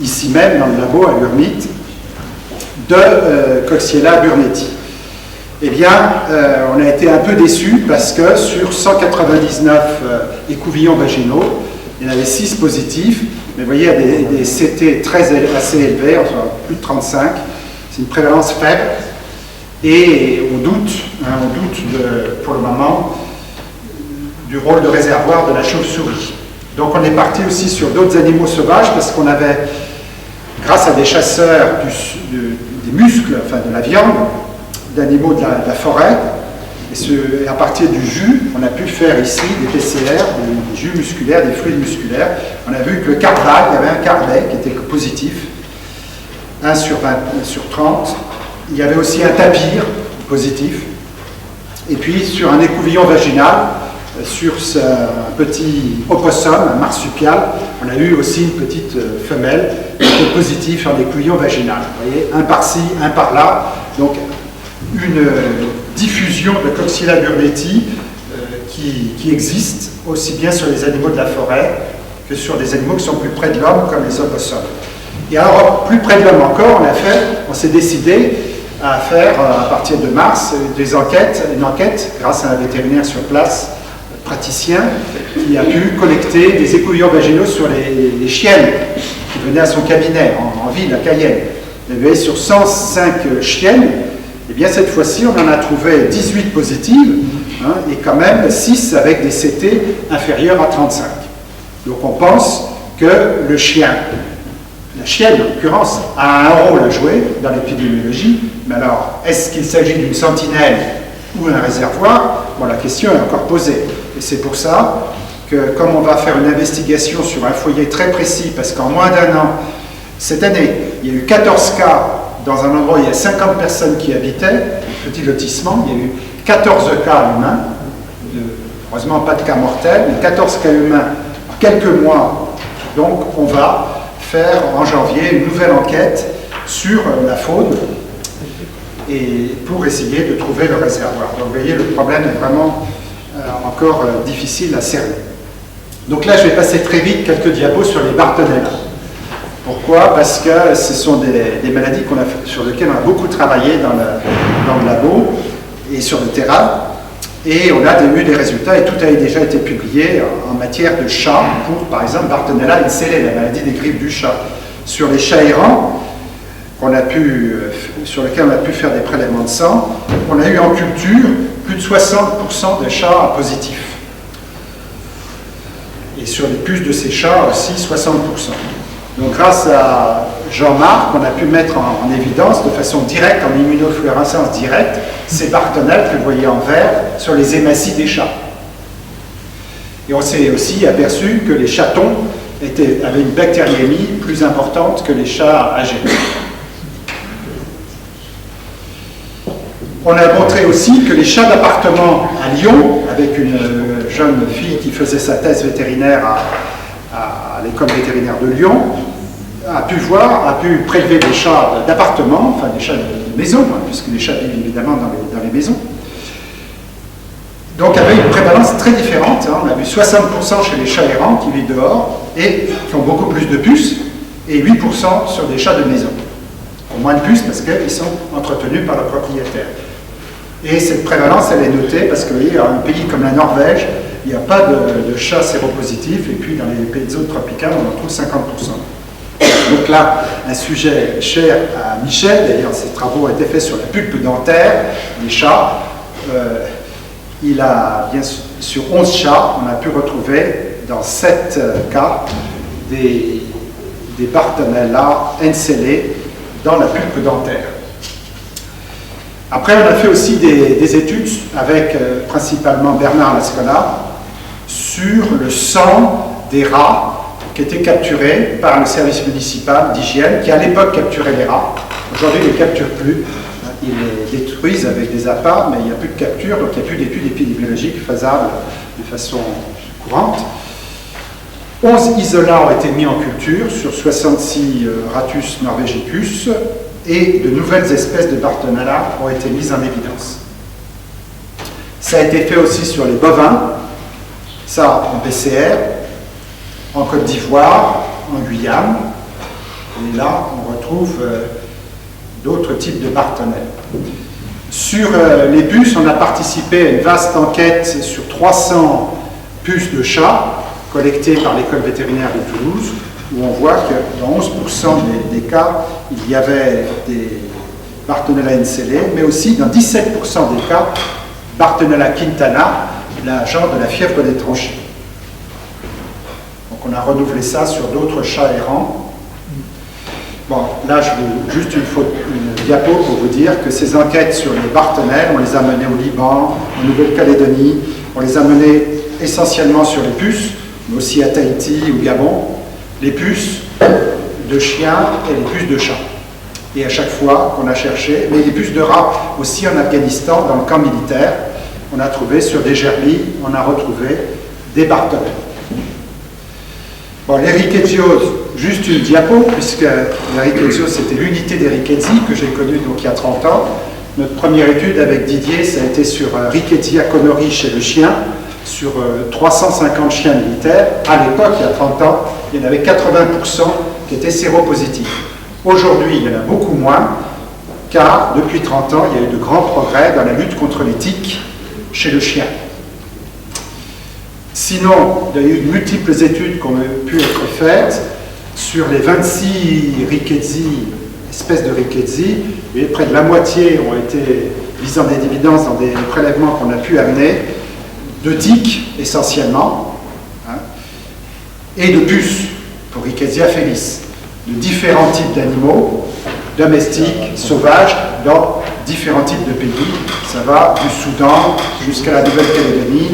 ici même dans le labo à l'URMIT, de Coxiella burnetii. Eh bien, on a été un peu déçus parce que sur 199 écouvillons vaginaux, il y en avait 6 positifs, mais vous voyez, il y a des CT assez élevés, enfin plus de 35, c'est une prévalence faible, et on doute pour le moment du rôle de réservoir de la chauve-souris. Donc on est parti aussi sur d'autres animaux sauvages parce qu'on avait, grâce à des chasseurs des muscles, enfin de la viande, d'animaux de la forêt, et à partir du jus, on a pu faire ici des PCR, des jus musculaires, des fluides musculaires. On a vu que le cardac, il y avait un cardet qui était positif, 1 sur 20, 1 sur 30. Il y avait aussi un tapir positif. Et puis sur un écouvillon vaginal, sur un petit opossum, un marsupial, on a eu aussi une petite femelle qui était positive sur l'écouvillon vaginal. Vous voyez, un par-ci, un par-là. Donc une diffusion de Coxiella burnetii qui existe aussi bien sur les animaux de la forêt que sur des animaux qui sont plus près de l'homme, comme les opossums. Et alors, plus près de l'homme encore, on s'est décidé à faire, à partir de mars, une enquête, grâce à un vétérinaire sur place, praticien, qui a pu collecter des écouvillons vaginaux sur les chiennes qui venaient à son cabinet, en ville, à Cayenne. Il y avait sur 105 chiennes, et bien cette fois-ci, on en a trouvé 18 positives, et quand même 6 avec des CT inférieurs à 35. Donc on pense que le chien, la chienne en l'occurrence, a un rôle à jouer dans l'épidémiologie, mais alors, est-ce qu'il s'agit d'une sentinelle ou un réservoir? Bon, la question est encore posée. Et c'est pour ça que, comme on va faire une investigation sur un foyer très précis, parce qu'en moins d'1 an, cette année, il y a eu 14 cas dans un endroit où il y a 50 personnes qui habitaient, un petit lotissement, il y a eu 14 cas humains, heureusement pas de cas mortels, mais 14 cas humains en quelques mois. Donc on va faire en janvier une nouvelle enquête sur la faune et pour essayer de trouver le réservoir. Donc vous voyez, le problème est vraiment encore difficile à cerner. Donc là, je vais passer très vite quelques diapos sur les Bartonella. Pourquoi? Parce que ce sont des maladies sur lesquelles on a beaucoup travaillé dans le labo et sur le terrain. Et on a eu des résultats, et tout a déjà été publié en matière de chats, pour par exemple Bartonella enselae, la maladie des grippes du chat. Sur les chats errants, sur lesquels on a pu faire des prélèvements de sang, on a eu en culture plus de 60% de chats positifs. Et sur les puces de ces chats aussi, 60%. Donc grâce à Jean-Marc, on a pu mettre en évidence de façon directe, en immunofluorescence directe, ces bartonelles que vous voyez en vert sur les hématies des chats. Et on s'est aussi aperçu que les chatons avaient une bactériémie plus importante que les chats âgés. On a montré aussi que les chats d'appartement à Lyon, avec une jeune fille qui faisait sa thèse vétérinaire à l'école vétérinaire de Lyon, a pu prélever des chats d'appartement, enfin des chats de maison, puisque les chats vivent évidemment dans les maisons. Donc avec une prévalence très différente, on a vu 60% chez les chats errants qui vivent dehors et qui ont beaucoup plus de puces, et 8% sur des chats de maison. Au moins de puces parce qu'ils sont entretenus par le propriétaire. Et cette prévalence, elle est notée parce que, vous voyez, un pays comme la Norvège, il n'y a pas de chats séropositifs, et puis dans les pays de zone tropicale, on en trouve 50%. Donc là, un sujet cher à Michel, d'ailleurs, ses travaux ont été faits sur la pulpe dentaire des chats. Il a, bien sûr, sur 11 chats, on a pu retrouver, dans 7 cas, des Bartonella enselae dans la pulpe dentaire. Après, on a fait aussi des études avec principalement Bernard Lascola sur le sang des rats qui étaient capturés par le service municipal d'hygiène, qui à l'époque capturait les rats. Aujourd'hui, ils ne les capturent plus. Ils les détruisent avec des appâts, mais il n'y a plus de capture, donc il n'y a plus d'études épidémiologiques faisables de façon courante. 11 isolats ont été mis en culture sur 66 Ratus norvegicus, et de nouvelles espèces de Bartonella ont été mises en évidence. Ça a été fait aussi sur les bovins, ça en PCR, en Côte d'Ivoire, en Guyane, et là on retrouve d'autres types de Bartonella. Sur les puces, on a participé à une vaste enquête sur 300 puces de chats collectées par l'école vétérinaire de Toulouse, où on voit que dans 11% des cas, il y avait des Bartonella enselae, mais aussi dans 17% des cas, Bartonella quintana, l'agent de la fièvre des tranchées. Donc on a renouvelé ça sur d'autres chats errants. Bon, là, juste une diapo pour vous dire que ces enquêtes sur les Bartonelles, on les a menées au Liban, en Nouvelle-Calédonie, on les a menées essentiellement sur les puces, mais aussi à Tahiti ou Gabon, les puces de chiens et les puces de chats. Et à chaque fois qu'on a cherché, mais les puces de rats aussi en Afghanistan, dans le camp militaire, on a trouvé sur des gerbils, on a retrouvé des Bartonelles. Bon, les rickettsiosis, juste une diapo, puisque la rickettsiosis c'était l'unité des rickettsi que j'ai connue donc il y a 30 ans. Notre première étude avec Didier, ça a été sur Rickettsia conori chez le chien, sur 350 chiens militaires. À l'époque, il y a 30 ans, il y en avait 80% qui étaient séropositifs. Aujourd'hui, il y en a beaucoup moins, car depuis 30 ans, il y a eu de grands progrès dans la lutte contre les tiques chez le chien. Sinon, il y a eu de multiples études qui ont pu être faites sur les 26 rickettsi, espèces de rickettsi, et près de la moitié ont été mises en évidence dans des prélèvements qu'on a pu amener, de tiques essentiellement, et de puces, pour Rickettsia felis, de différents types d'animaux, domestiques, sauvages, dans différents types de pays. Ça va du Soudan jusqu'à la Nouvelle-Calédonie.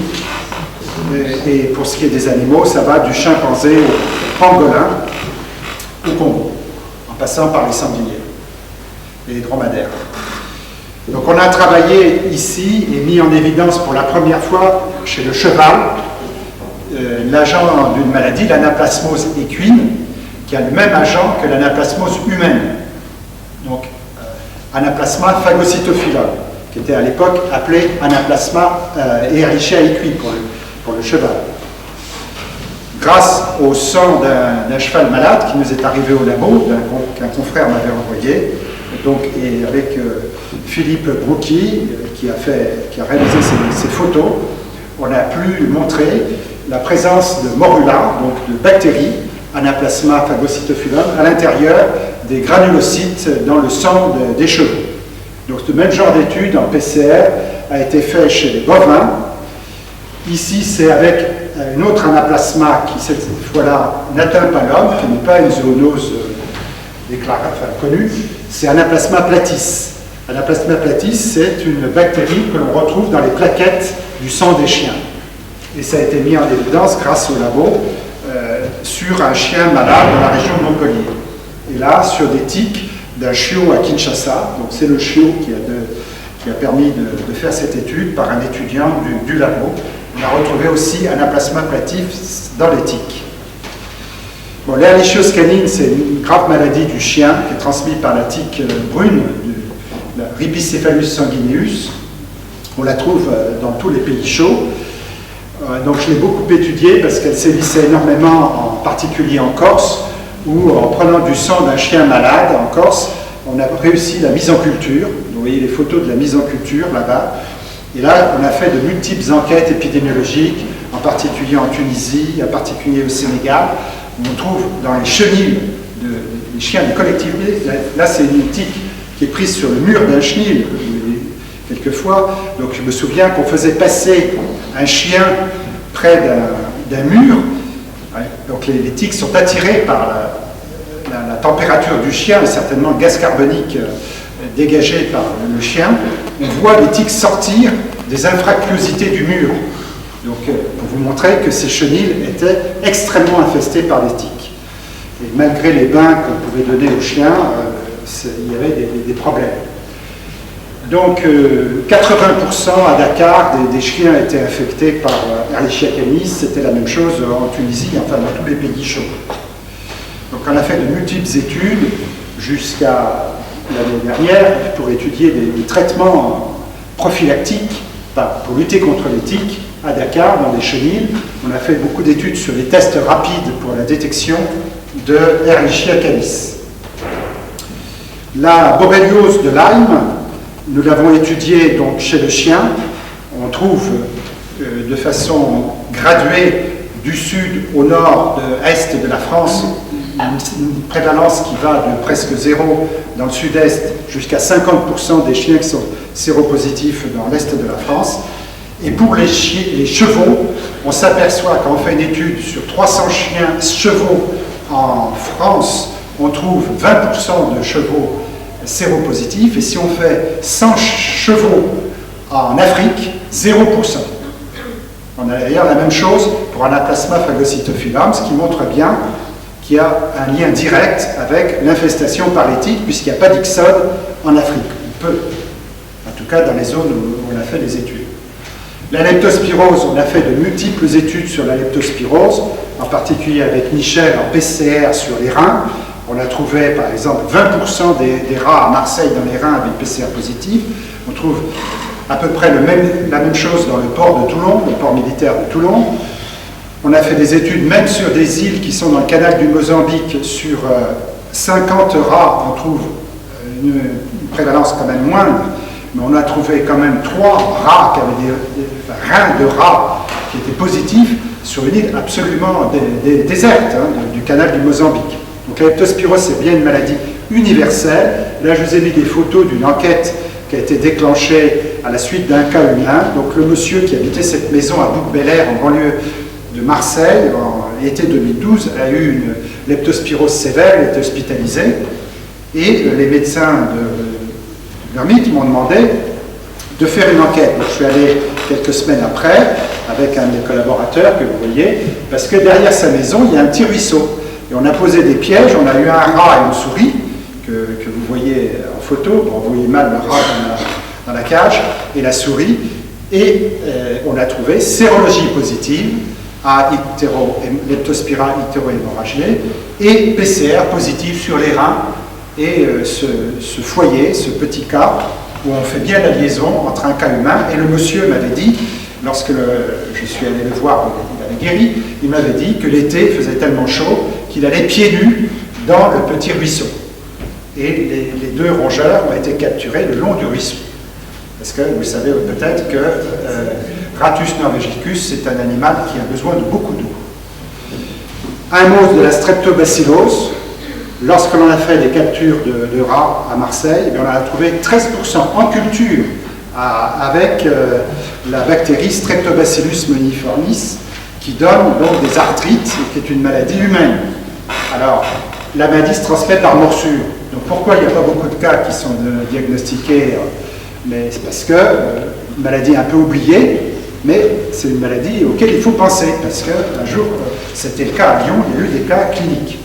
Et pour ce qui est des animaux, ça va du chimpanzé au pangolin, au Congo, en passant par les sangliers et les dromadaires. Donc on a travaillé ici et mis en évidence pour la première fois chez le cheval l'agent d'une maladie, l'anaplasmose équine, qui a le même agent que l'anaplasmose humaine. Donc Anaplasma phagocytophilum, qui était à l'époque appelé Anaplasma Ehrlichia equine pour le cheval. Grâce au sang d'un cheval malade qui nous est arrivé au labo, qu'un confrère m'avait envoyé, Donc, et avec Philippe Broucky, qui a réalisé ces photos, on a pu montrer la présence de morula, donc de bactéries, Anaplasma phagocytophilum, à l'intérieur des granulocytes dans le sang des chevaux. Donc ce même genre d'étude en PCR a été fait chez les bovins. Ici, c'est avec une autre anaplasma qui, cette fois-là, n'atteint pas l'homme, qui n'est pas une zoonose connue, c'est Anaplasma platis. Anaplasma platis, c'est une bactérie que l'on retrouve dans les plaquettes du sang des chiens. Et ça a été mis en évidence grâce au labo sur un chien malade dans la région de Montpellier. Et là, sur des tiques d'un chiot à Kinshasa, donc c'est le chiot qui a permis de faire cette étude par un étudiant du labo. On a retrouvé aussi Anaplasma platis dans les tiques. Bon, l'hernichiose canine, c'est une grave maladie du chien qui est transmise par la tique brune, la Rhipicephalus sanguineus. On la trouve dans tous les pays chauds. Donc je l'ai beaucoup étudiée parce qu'elle sévissait énormément, en particulier en Corse, où en prenant du sang d'un chien malade en Corse, on a réussi la mise en culture. Vous voyez les photos de la mise en culture là-bas. Et là, on a fait de multiples enquêtes épidémiologiques, en particulier en Tunisie, en particulier au Sénégal, où on trouve dans les chenilles des chiens de collectivité, là c'est une tique qui est prise sur le mur d'un chenil, quelquefois. Donc je me souviens qu'on faisait passer un chien près d'un mur. Donc les tiques sont attirées par la température du chien et certainement le gaz carbonique dégagé par le chien. On voit les tiques sortir des infractuosités du mur. Donc pour vous montrer que ces chenilles étaient extrêmement infestées par les tiques. Et malgré les bains qu'on pouvait donner aux chiens, il y avait des problèmes. Donc 80% à Dakar des chiens étaient infectés par Ehrlichia canis. C'était la même chose en Tunisie, enfin dans tous les pays chauds. Donc on a fait de multiples études jusqu'à l'année dernière pour étudier des traitements prophylactiques pour lutter contre les tiques à Dakar dans les chenilles. On a fait beaucoup d'études sur les tests rapides pour la détection de Ehrlichia canis. La borréliose de Lyme, nous l'avons étudiée donc chez le chien. On trouve de façon graduée du sud au nord, de est de la France, une prévalence qui va de presque 0 dans le sud-est jusqu'à 50% des chiens qui sont séropositifs dans l'est de la France. Et pour les chevaux, on s'aperçoit quand on fait une étude sur 300 chevaux en France, on trouve 20% de chevaux séropositifs, et si on fait 100 chevaux en Afrique, 0%. On a d'ailleurs la même chose pour Anaplasma phagocytophilum, ce qui montre bien qu'il y a un lien direct avec l'infestation par les tiques, puisqu'il n'y a pas d'ixode en Afrique. On peut, en tout cas dans les zones où on a fait des études. La leptospirose, on a fait de multiples études sur la leptospirose, en particulier avec Michel en PCR sur les reins. On a trouvé par exemple 20% des rats à Marseille dans les reins avec PCR positif. On trouve à peu près la même chose dans le port de Toulon, le port militaire de Toulon. On a fait des études même sur des îles qui sont dans le canal du Mozambique. Sur 50 rats, on trouve une prévalence quand même moindre, mais on a trouvé quand même 3 rats qui avaient des reins de rats qui étaient positifs sur une île absolument déserte du canal du Mozambique. Donc la leptospirose, c'est bien une maladie universelle. Là, je vous ai mis des photos d'une enquête qui a été déclenchée à la suite d'un cas humain. Donc le monsieur qui habitait cette maison à Bouc-Bel-Air, en banlieue de Marseille, en été 2012, a eu une leptospirose sévère, il a été hospitalisé. Et les médecins de l'ermite m'ont demandé de faire une enquête. Donc, je suis allé quelques semaines après avec un de mes collaborateurs que vous voyez, parce que derrière sa maison, il y a un petit ruisseau. Et on a posé des pièges, on a eu un rat et une souris, que vous voyez en photo. Bon, vous voyez mal le rat dans la cage, et la souris. Et on a trouvé sérologie positive à Leptospira itérohémorragiae et PCR positif sur les reins. Et ce foyer, ce petit cas, où on fait bien la liaison entre un cas humain, et le monsieur m'avait dit, lorsque je suis allé le voir, il avait guéri, il m'avait dit que l'été faisait tellement chaud qu'il allait pieds nus dans le petit ruisseau. Et les deux rongeurs ont été capturés le long du ruisseau. Parce que vous savez peut-être que Rattus norvegicus, c'est un animal qui a besoin de beaucoup d'eau. Un mot de la streptobacillose. Lorsque l'on a fait des captures de rats à Marseille, on a trouvé 13% en culture avec la bactérie Streptobacillus moniformis, qui donne donc des arthrites, qui est une maladie humaine. Alors, la maladie se transmet par morsure. Donc pourquoi il n'y a pas beaucoup de cas qui sont diagnostiqués? Mais c'est parce que une maladie un peu oubliée, mais c'est une maladie auquel il faut penser, parce qu'un jour, c'était le cas à Lyon, il y a eu des cas cliniques.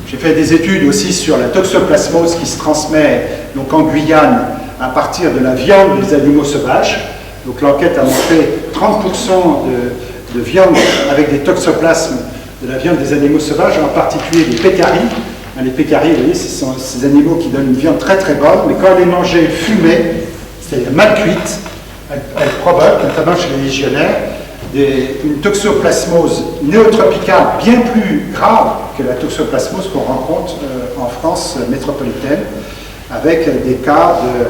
J'ai fait des études aussi sur la toxoplasmose qui se transmet donc en Guyane à partir de la viande des animaux sauvages. Donc l'enquête a montré 30% de viande avec des toxoplasmes de la viande des animaux sauvages, en particulier des pécaris. Les pécaris, vous voyez, ce sont ces animaux qui donnent une viande très très bonne, mais quand elle est mangée fumée, c'est-à-dire mal cuite, elle provoque, notamment chez les légionnaires, une toxoplasmose néotropicale bien plus grave que la toxoplasmose qu'on rencontre en France métropolitaine, avec des cas de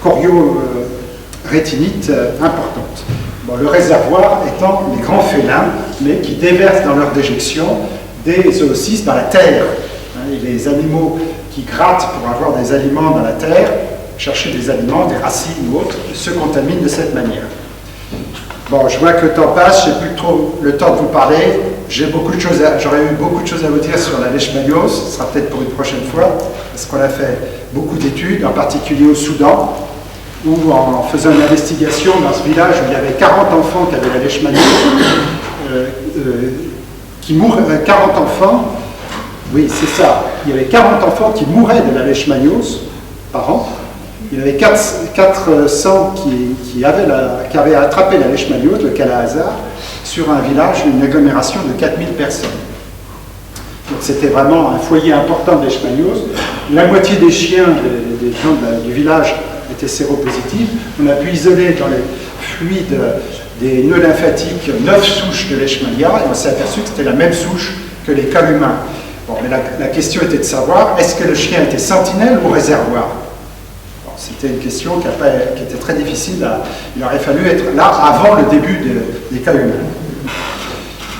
choriorétinite importante. Bon, le réservoir étant les grands félins, mais qui déversent dans leur déjection des oocytes dans la terre. Et les animaux qui grattent pour avoir des aliments dans la terre, chercher des aliments, des racines ou autres, se contaminent de cette manière. Bon, je vois que le temps passe, je n'ai plus trop le temps de vous parler. J'aurais eu beaucoup de choses à vous dire sur la leishmaniose, ce sera peut-être pour une prochaine fois, parce qu'on a fait beaucoup d'études, en particulier au Soudan, où en faisant une investigation dans ce village où il y avait 40 enfants qui avaient la leishmaniose, 40 enfants, oui c'est ça, il y avait 40 enfants qui mouraient de la leishmaniose par an. Il y avait 400 qui avaient attrapé la leishmaniose, le Kala-Azar, sur un village, une agglomération de 4000 personnes. Donc c'était vraiment un foyer important de leishmaniose. La moitié des chiens des gens du village étaient séropositifs. On a pu isoler dans les fluides des nœuds lymphatiques 9 souches de leishmania, et on s'est aperçu que c'était la même souche que les cas humains. Bon, mais la question était de savoir, est-ce que le chien était sentinelle ou réservoir? C'était une question qui était très difficile. Il aurait fallu être là avant le début des cas humains.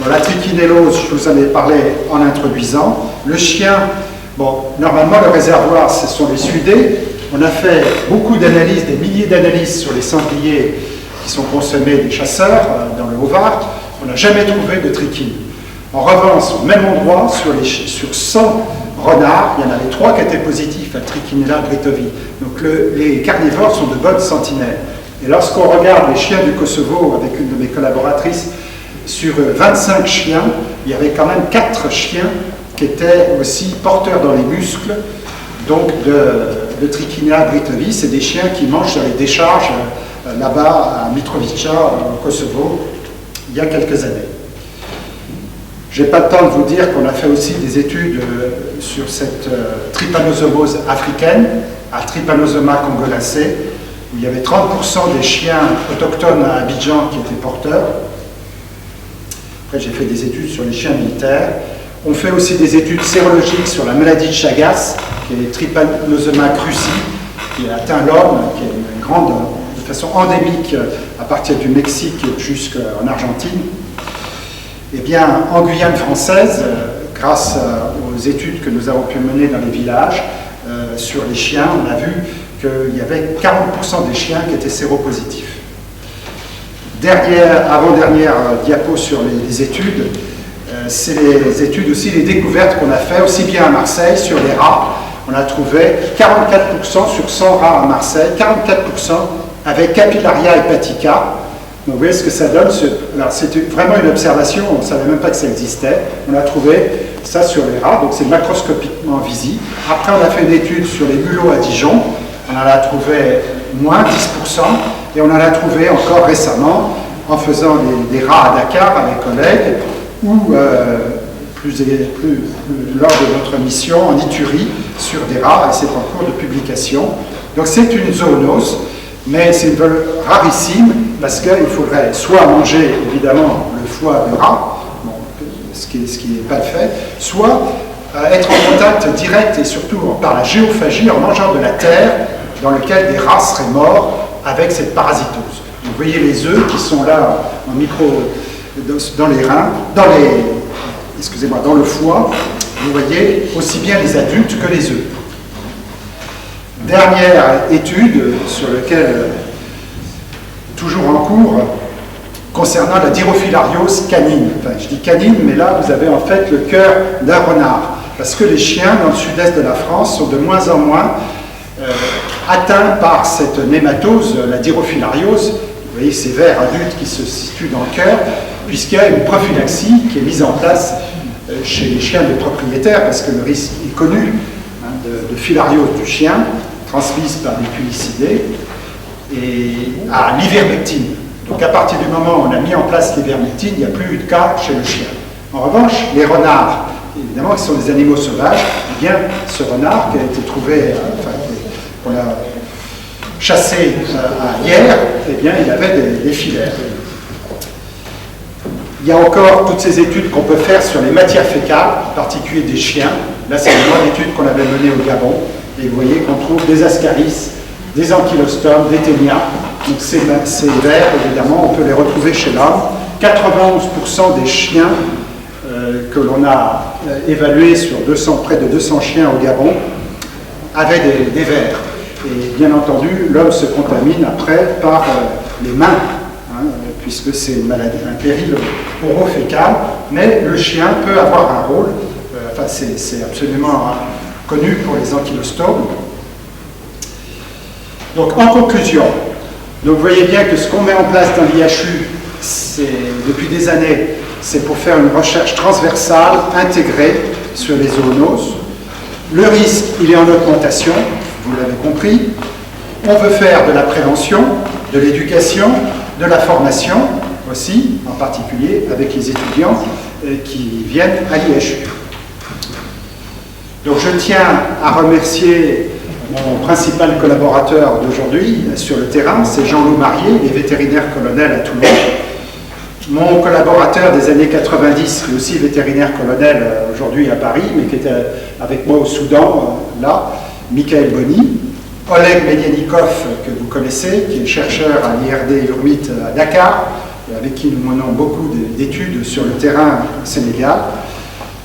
Bon, la trichinellose, je vous en ai parlé en introduisant. Le chien, bon, normalement le réservoir, ce sont les sudés. On a fait beaucoup d'analyses, des milliers d'analyses sur les sangliers qui sont consommés des chasseurs dans le Haut-Var. On n'a jamais trouvé de trichine. En revanche, au même endroit, sur 100 renards, il y en avait 3 qui étaient positifs à Trichinella britovi. Donc les carnivores sont de bonnes sentinelles. Et lorsqu'on regarde les chiens du Kosovo avec une de mes collaboratrices, sur 25 chiens, il y avait quand même 4 chiens qui étaient aussi porteurs dans les muscles donc de Trichinella britovi. C'est des chiens qui mangent sur les décharges là-bas à Mitrovica, au Kosovo, il y a quelques années. Je n'ai pas le temps de vous dire qu'on a fait aussi des études sur cette trypanosomose africaine, à Trypanosoma congolacé, où il y avait 30% des chiens autochtones à Abidjan qui étaient porteurs. Après, j'ai fait des études sur les chiens militaires. On fait aussi des études sérologiques sur la maladie de Chagas, qui est Trypanosoma cruzi, qui a atteint l'homme, qui est une grande, de façon endémique, à partir du Mexique jusqu'en Argentine. Eh bien, en Guyane française, grâce aux études que nous avons pu mener dans les villages sur les chiens, on a vu qu'il y avait 40% des chiens qui étaient séropositifs. Avant-dernière diapo sur les études, c'est les études aussi, les découvertes qu'on a fait aussi bien à Marseille sur les rats. On a trouvé 44% sur 100 rats à Marseille, 44% avec Capillaria hepatica. Donc vous voyez ce que ça donne. Alors c'était vraiment une observation, on ne savait même pas que ça existait. On a trouvé ça sur les rats, donc c'est macroscopiquement visible. Après on a fait une étude sur les mulots à Dijon, on en a trouvé moins 10%, et on en a trouvé encore récemment en faisant des rats à Dakar avec collègues, ou lors de notre mission en Iturie sur des rats, et c'est en cours de publication. Donc c'est une zoonose, mais c'est une rarissime, parce qu'il faudrait soit manger évidemment le foie de rat, bon, ce qui n'est pas le fait, soit être en contact direct et surtout par la géophagie, en mangeant de la terre dans lequel des rats seraient morts avec cette parasitose. Vous voyez les œufs qui sont là en micro dans les reins, dans le foie. Vous voyez aussi bien les adultes que les œufs. Dernière étude sur laquelle, toujours en cours, concernant la Dirophilariose canine. Enfin, je dis canine, mais là, vous avez en fait le cœur d'un renard. Parce que les chiens, dans le sud-est de la France, sont de moins en moins atteints par cette nématose, la Dirophilariose. Vous voyez ces vers adultes qui se situent dans le cœur, puisqu'il y a une prophylaxie qui est mise en place chez les chiens des propriétaires, parce que le risque est connu de filariose du chien, transmise par des culicidés, et à l'ivermectine. Donc à partir du moment où on a mis en place l'ivermectine, il n'y a plus eu de cas chez le chien. En revanche, les renards, évidemment, qui sont des animaux sauvages, eh bien, ce renard qui a été trouvé, qu'on a chassé hier, eh bien, il avait des filaires. Il y a encore toutes ces études qu'on peut faire sur les matières fécales, en particulier des chiens. Là, c'est une grande étude qu'on avait menée au Gabon. Et vous voyez qu'on trouve des ascaris, des ankylostomes, des ténias. Donc ces vers, évidemment, on peut les retrouver chez l'homme. 91% des chiens que l'on a évalués sur près de 200 chiens au Gabon avaient des vers. Et bien entendu, l'homme se contamine après par les mains, puisque c'est une maladie, un péril orofécal, mais le chien peut avoir un rôle, c'est absolument connu pour les ankylostomes. Donc en conclusion, donc vous voyez bien que ce qu'on met en place dans l'IHU, depuis des années, c'est pour faire une recherche transversale, intégrée sur les zoonoses. Le risque, il est en augmentation, vous l'avez compris. On veut faire de la prévention, de l'éducation, de la formation aussi, en particulier avec les étudiants qui viennent à l'IHU. Donc je tiens à remercier mon principal collaborateur d'aujourd'hui sur le terrain, c'est Jean-Loup Marié, il est vétérinaire-colonel à Toulon. Mon collaborateur des années 90, qui est aussi vétérinaire-colonel aujourd'hui à Paris, mais qui était avec moi au Soudan, là, Michael Boni. Oleg Medienikov, que vous connaissez, qui est chercheur à l'IRD Urmit à Dakar, et avec qui nous menons beaucoup d'études sur le terrain au Sénégal.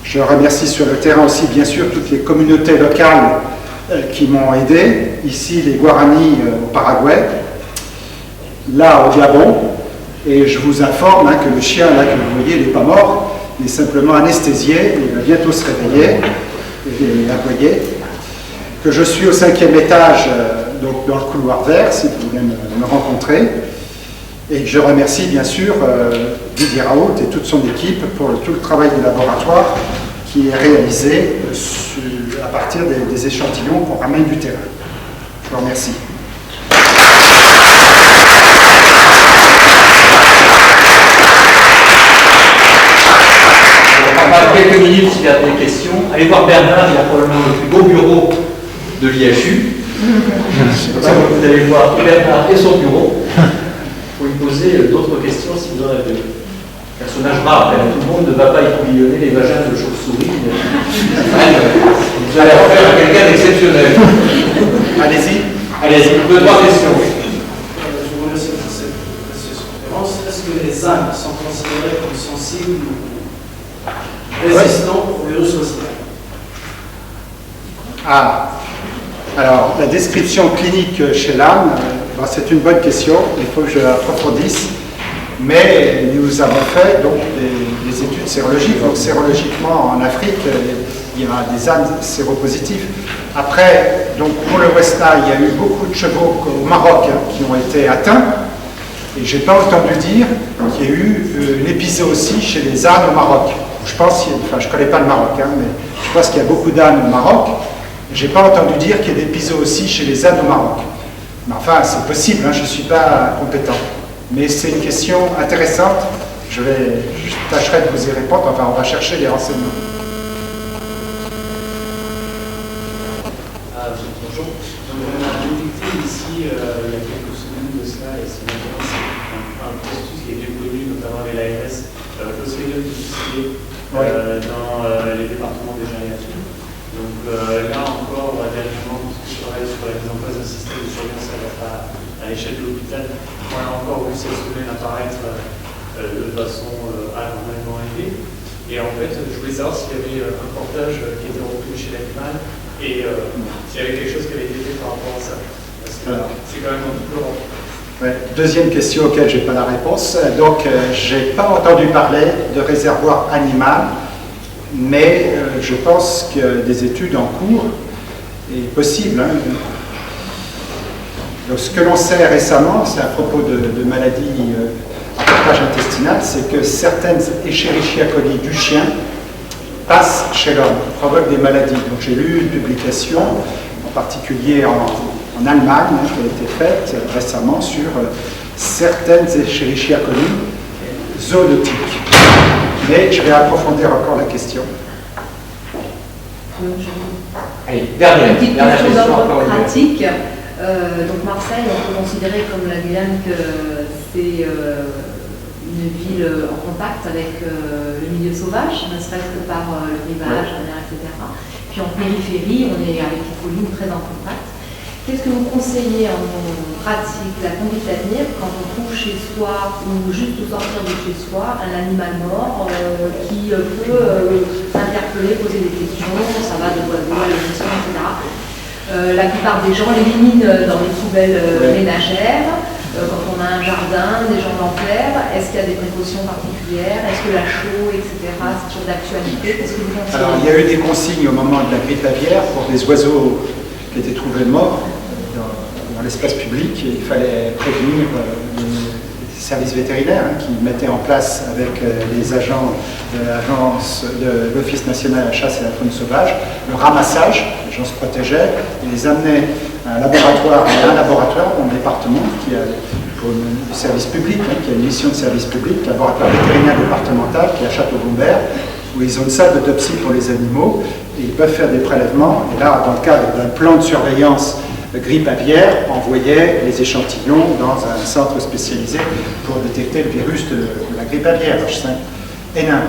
Je remercie sur le terrain aussi, bien sûr, toutes les communautés locales qui m'ont aidé. Ici, les Guarani au Paraguay, là, au Gabon. Et je vous informe que le chien, là, que vous voyez, il n'est pas mort, il est simplement anesthésié, il va bientôt se réveiller et aboyer. Que je suis au 5e étage, donc dans le couloir vert, si vous voulez me rencontrer. Et je remercie bien sûr Didier Raoult et toute son équipe pour tout le travail de laboratoire qui est réalisé à partir des échantillons qu'on ramène du terrain. Je vous remercie. On va prendre quelques minutes s'il y a des questions. Allez voir Bernard, il a probablement le plus beau bureau de l'IHU. Vous allez voir Bernard et son bureau pour lui poser d'autres questions si vous en avez. Personnage rare, tout le monde ne va pas écouvillonner les vagins de chauve-souris. Vous allez en faire quelqu'un d'exceptionnel. Allez-y. Allez-y, 2-3 questions. Je vous remercie pour cette conférence. Est-ce que les ânes sont considérés comme sensibles ou résistants au virus respiratoire? Alors, la description clinique chez l'âne, c'est une bonne question, il faut que je l'approfondisse, mais nous avons fait donc, des études sérologiques. Donc, sérologiquement, en Afrique, il y a des ânes séropositifs. Après, donc, pour le West Nile, il y a eu beaucoup de chevaux au Maroc qui ont été atteints, et je n'ai pas entendu dire qu'il y a eu une épizootie chez les ânes au Maroc. Je pense, je ne connais pas le Maroc, mais je pense qu'il y a beaucoup d'ânes au Maroc. Je n'ai pas entendu dire qu'il y a des épizooties chez les ânes au Maroc. Mais enfin, c'est possible, je ne suis pas compétent. Mais c'est une question intéressante. Je tâcherai de vous y répondre. Enfin, on va chercher les renseignements. Bonjour. J'ai détecté ici, il y a quelques semaines de cela, et c'est un processus qui est bien connu, notamment avec l'ARS, Clostridium difficile, dans les départements déjà là-dessus. Donc là encore, dernièrement, puisque je travaille sur la mise en place d'un système de surveillance à l'échelle de l'hôpital, on a encore vu cette semaine apparaître de façon anormalement élevée. Et en fait, je voulais savoir s'il y avait un portage qui était retenu chez l'animal et s'il y avait quelque chose qui avait été fait par rapport à ça. Parce que c'est quand même un peu grand. Ouais. Deuxième question auquel je n'ai pas la réponse. Donc, je n'ai pas entendu parler de réservoir animal, mais je pense que des études en cours est possible. Hein. Donc, ce que l'on sait récemment, c'est à propos de maladies à portage intestinal, c'est que certaines Escherichia coli du chien passent chez l'homme, provoquent des maladies. Donc, j'ai lu une publication, en particulier en Allemagne, qui a été faite récemment sur certaines Escherichia coli zoonotiques. Mais je vais approfondir encore la question. Allez, dernière petite question question encore une fois. pratique. Donc Marseille, on peut considérer comme la Guyane que c'est une ville en contact avec le milieu sauvage, ne serait-ce que par le rivage, la mer, etc. Puis en périphérie, on est avec les collines très en contact. Qu'est-ce que vous conseillez en pratique, la conduite à tenir quand on trouve chez soi, ou juste au sortir de chez soi, un animal mort qui peut interpeller, poser des questions, ça va de l'oiseau à l'émission, etc. La plupart des gens l'éliminent dans les poubelles ménagères. Quand on a un jardin, des gens l'enterrent. Est-ce qu'il y a des précautions particulières? Est-ce que la chaux, etc., c'est toujours d'actualité? Qu'est-ce que vous conseillez? Alors, il y a eu des consignes au moment de la grippe aviaire pour des oiseaux qui étaient trouvés morts dans l'espace public. Et il fallait prévenir les services vétérinaires qui mettaient en place avec les agents de l'Office national de la chasse et de la faune sauvage le ramassage. Les gens se protégeaient, ils les amenaient à un laboratoire dans le département qui a pour le service public, qui a une mission de service public, laboratoire vétérinaire départemental qui est à Château-Gombert, où ils ont une salle d'autopsie pour les animaux et ils peuvent faire des prélèvements. Et là, dans le cadre d'un plan de surveillance de grippe aviaire, on envoyait les échantillons dans un centre spécialisé pour détecter le virus de la grippe aviaire, H5N1.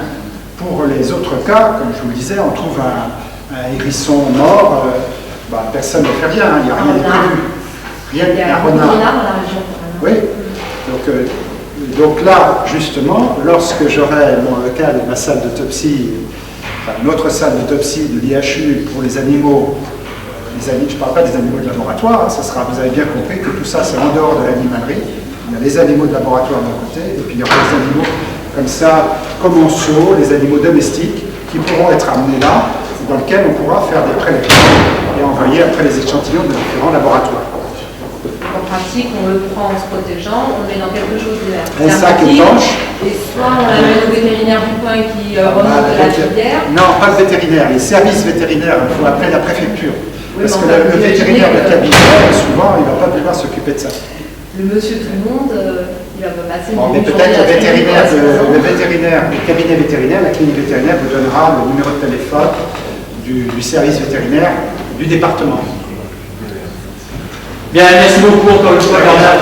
Pour les autres cas, comme je vous le disais, on trouve un hérisson mort, personne ne fait rien, il n'y a rien de prévu. Rien, Il y a un renard dans la région. Oui. Donc là, justement, lorsque j'aurai mon local et ma salle d'autopsie, notre salle d'autopsie de l'IHU pour les animaux, je ne parle pas des animaux de laboratoire, vous avez bien compris que tout ça c'est en dehors de l'animalerie. Il y a les animaux de laboratoire d'un côté, et puis il y aura les animaux comme ça, commensaux, les animaux domestiques, qui pourront être amenés là, dans lesquels on pourra faire des prélèvements et envoyer après les échantillons de différents laboratoires. En pratique, on le prend en se protégeant, on le met dans quelque chose de un sac étanche. Et soit on l'amène au vétérinaire du coin qui remonte de la filière. Non, pas le vétérinaire, les services vétérinaires, il faut appeler la préfecture. Oui, parce que le vétérinaire de cabinet, souvent, il ne va pas pouvoir s'occuper de ça. Le monsieur tout le monde, il va pas passer. Bon, mais peut-être le cabinet vétérinaire, la clinique vétérinaire vous donnera le numéro de téléphone du service vétérinaire du département. Bien, merci beaucoup encore une fois, Bernard.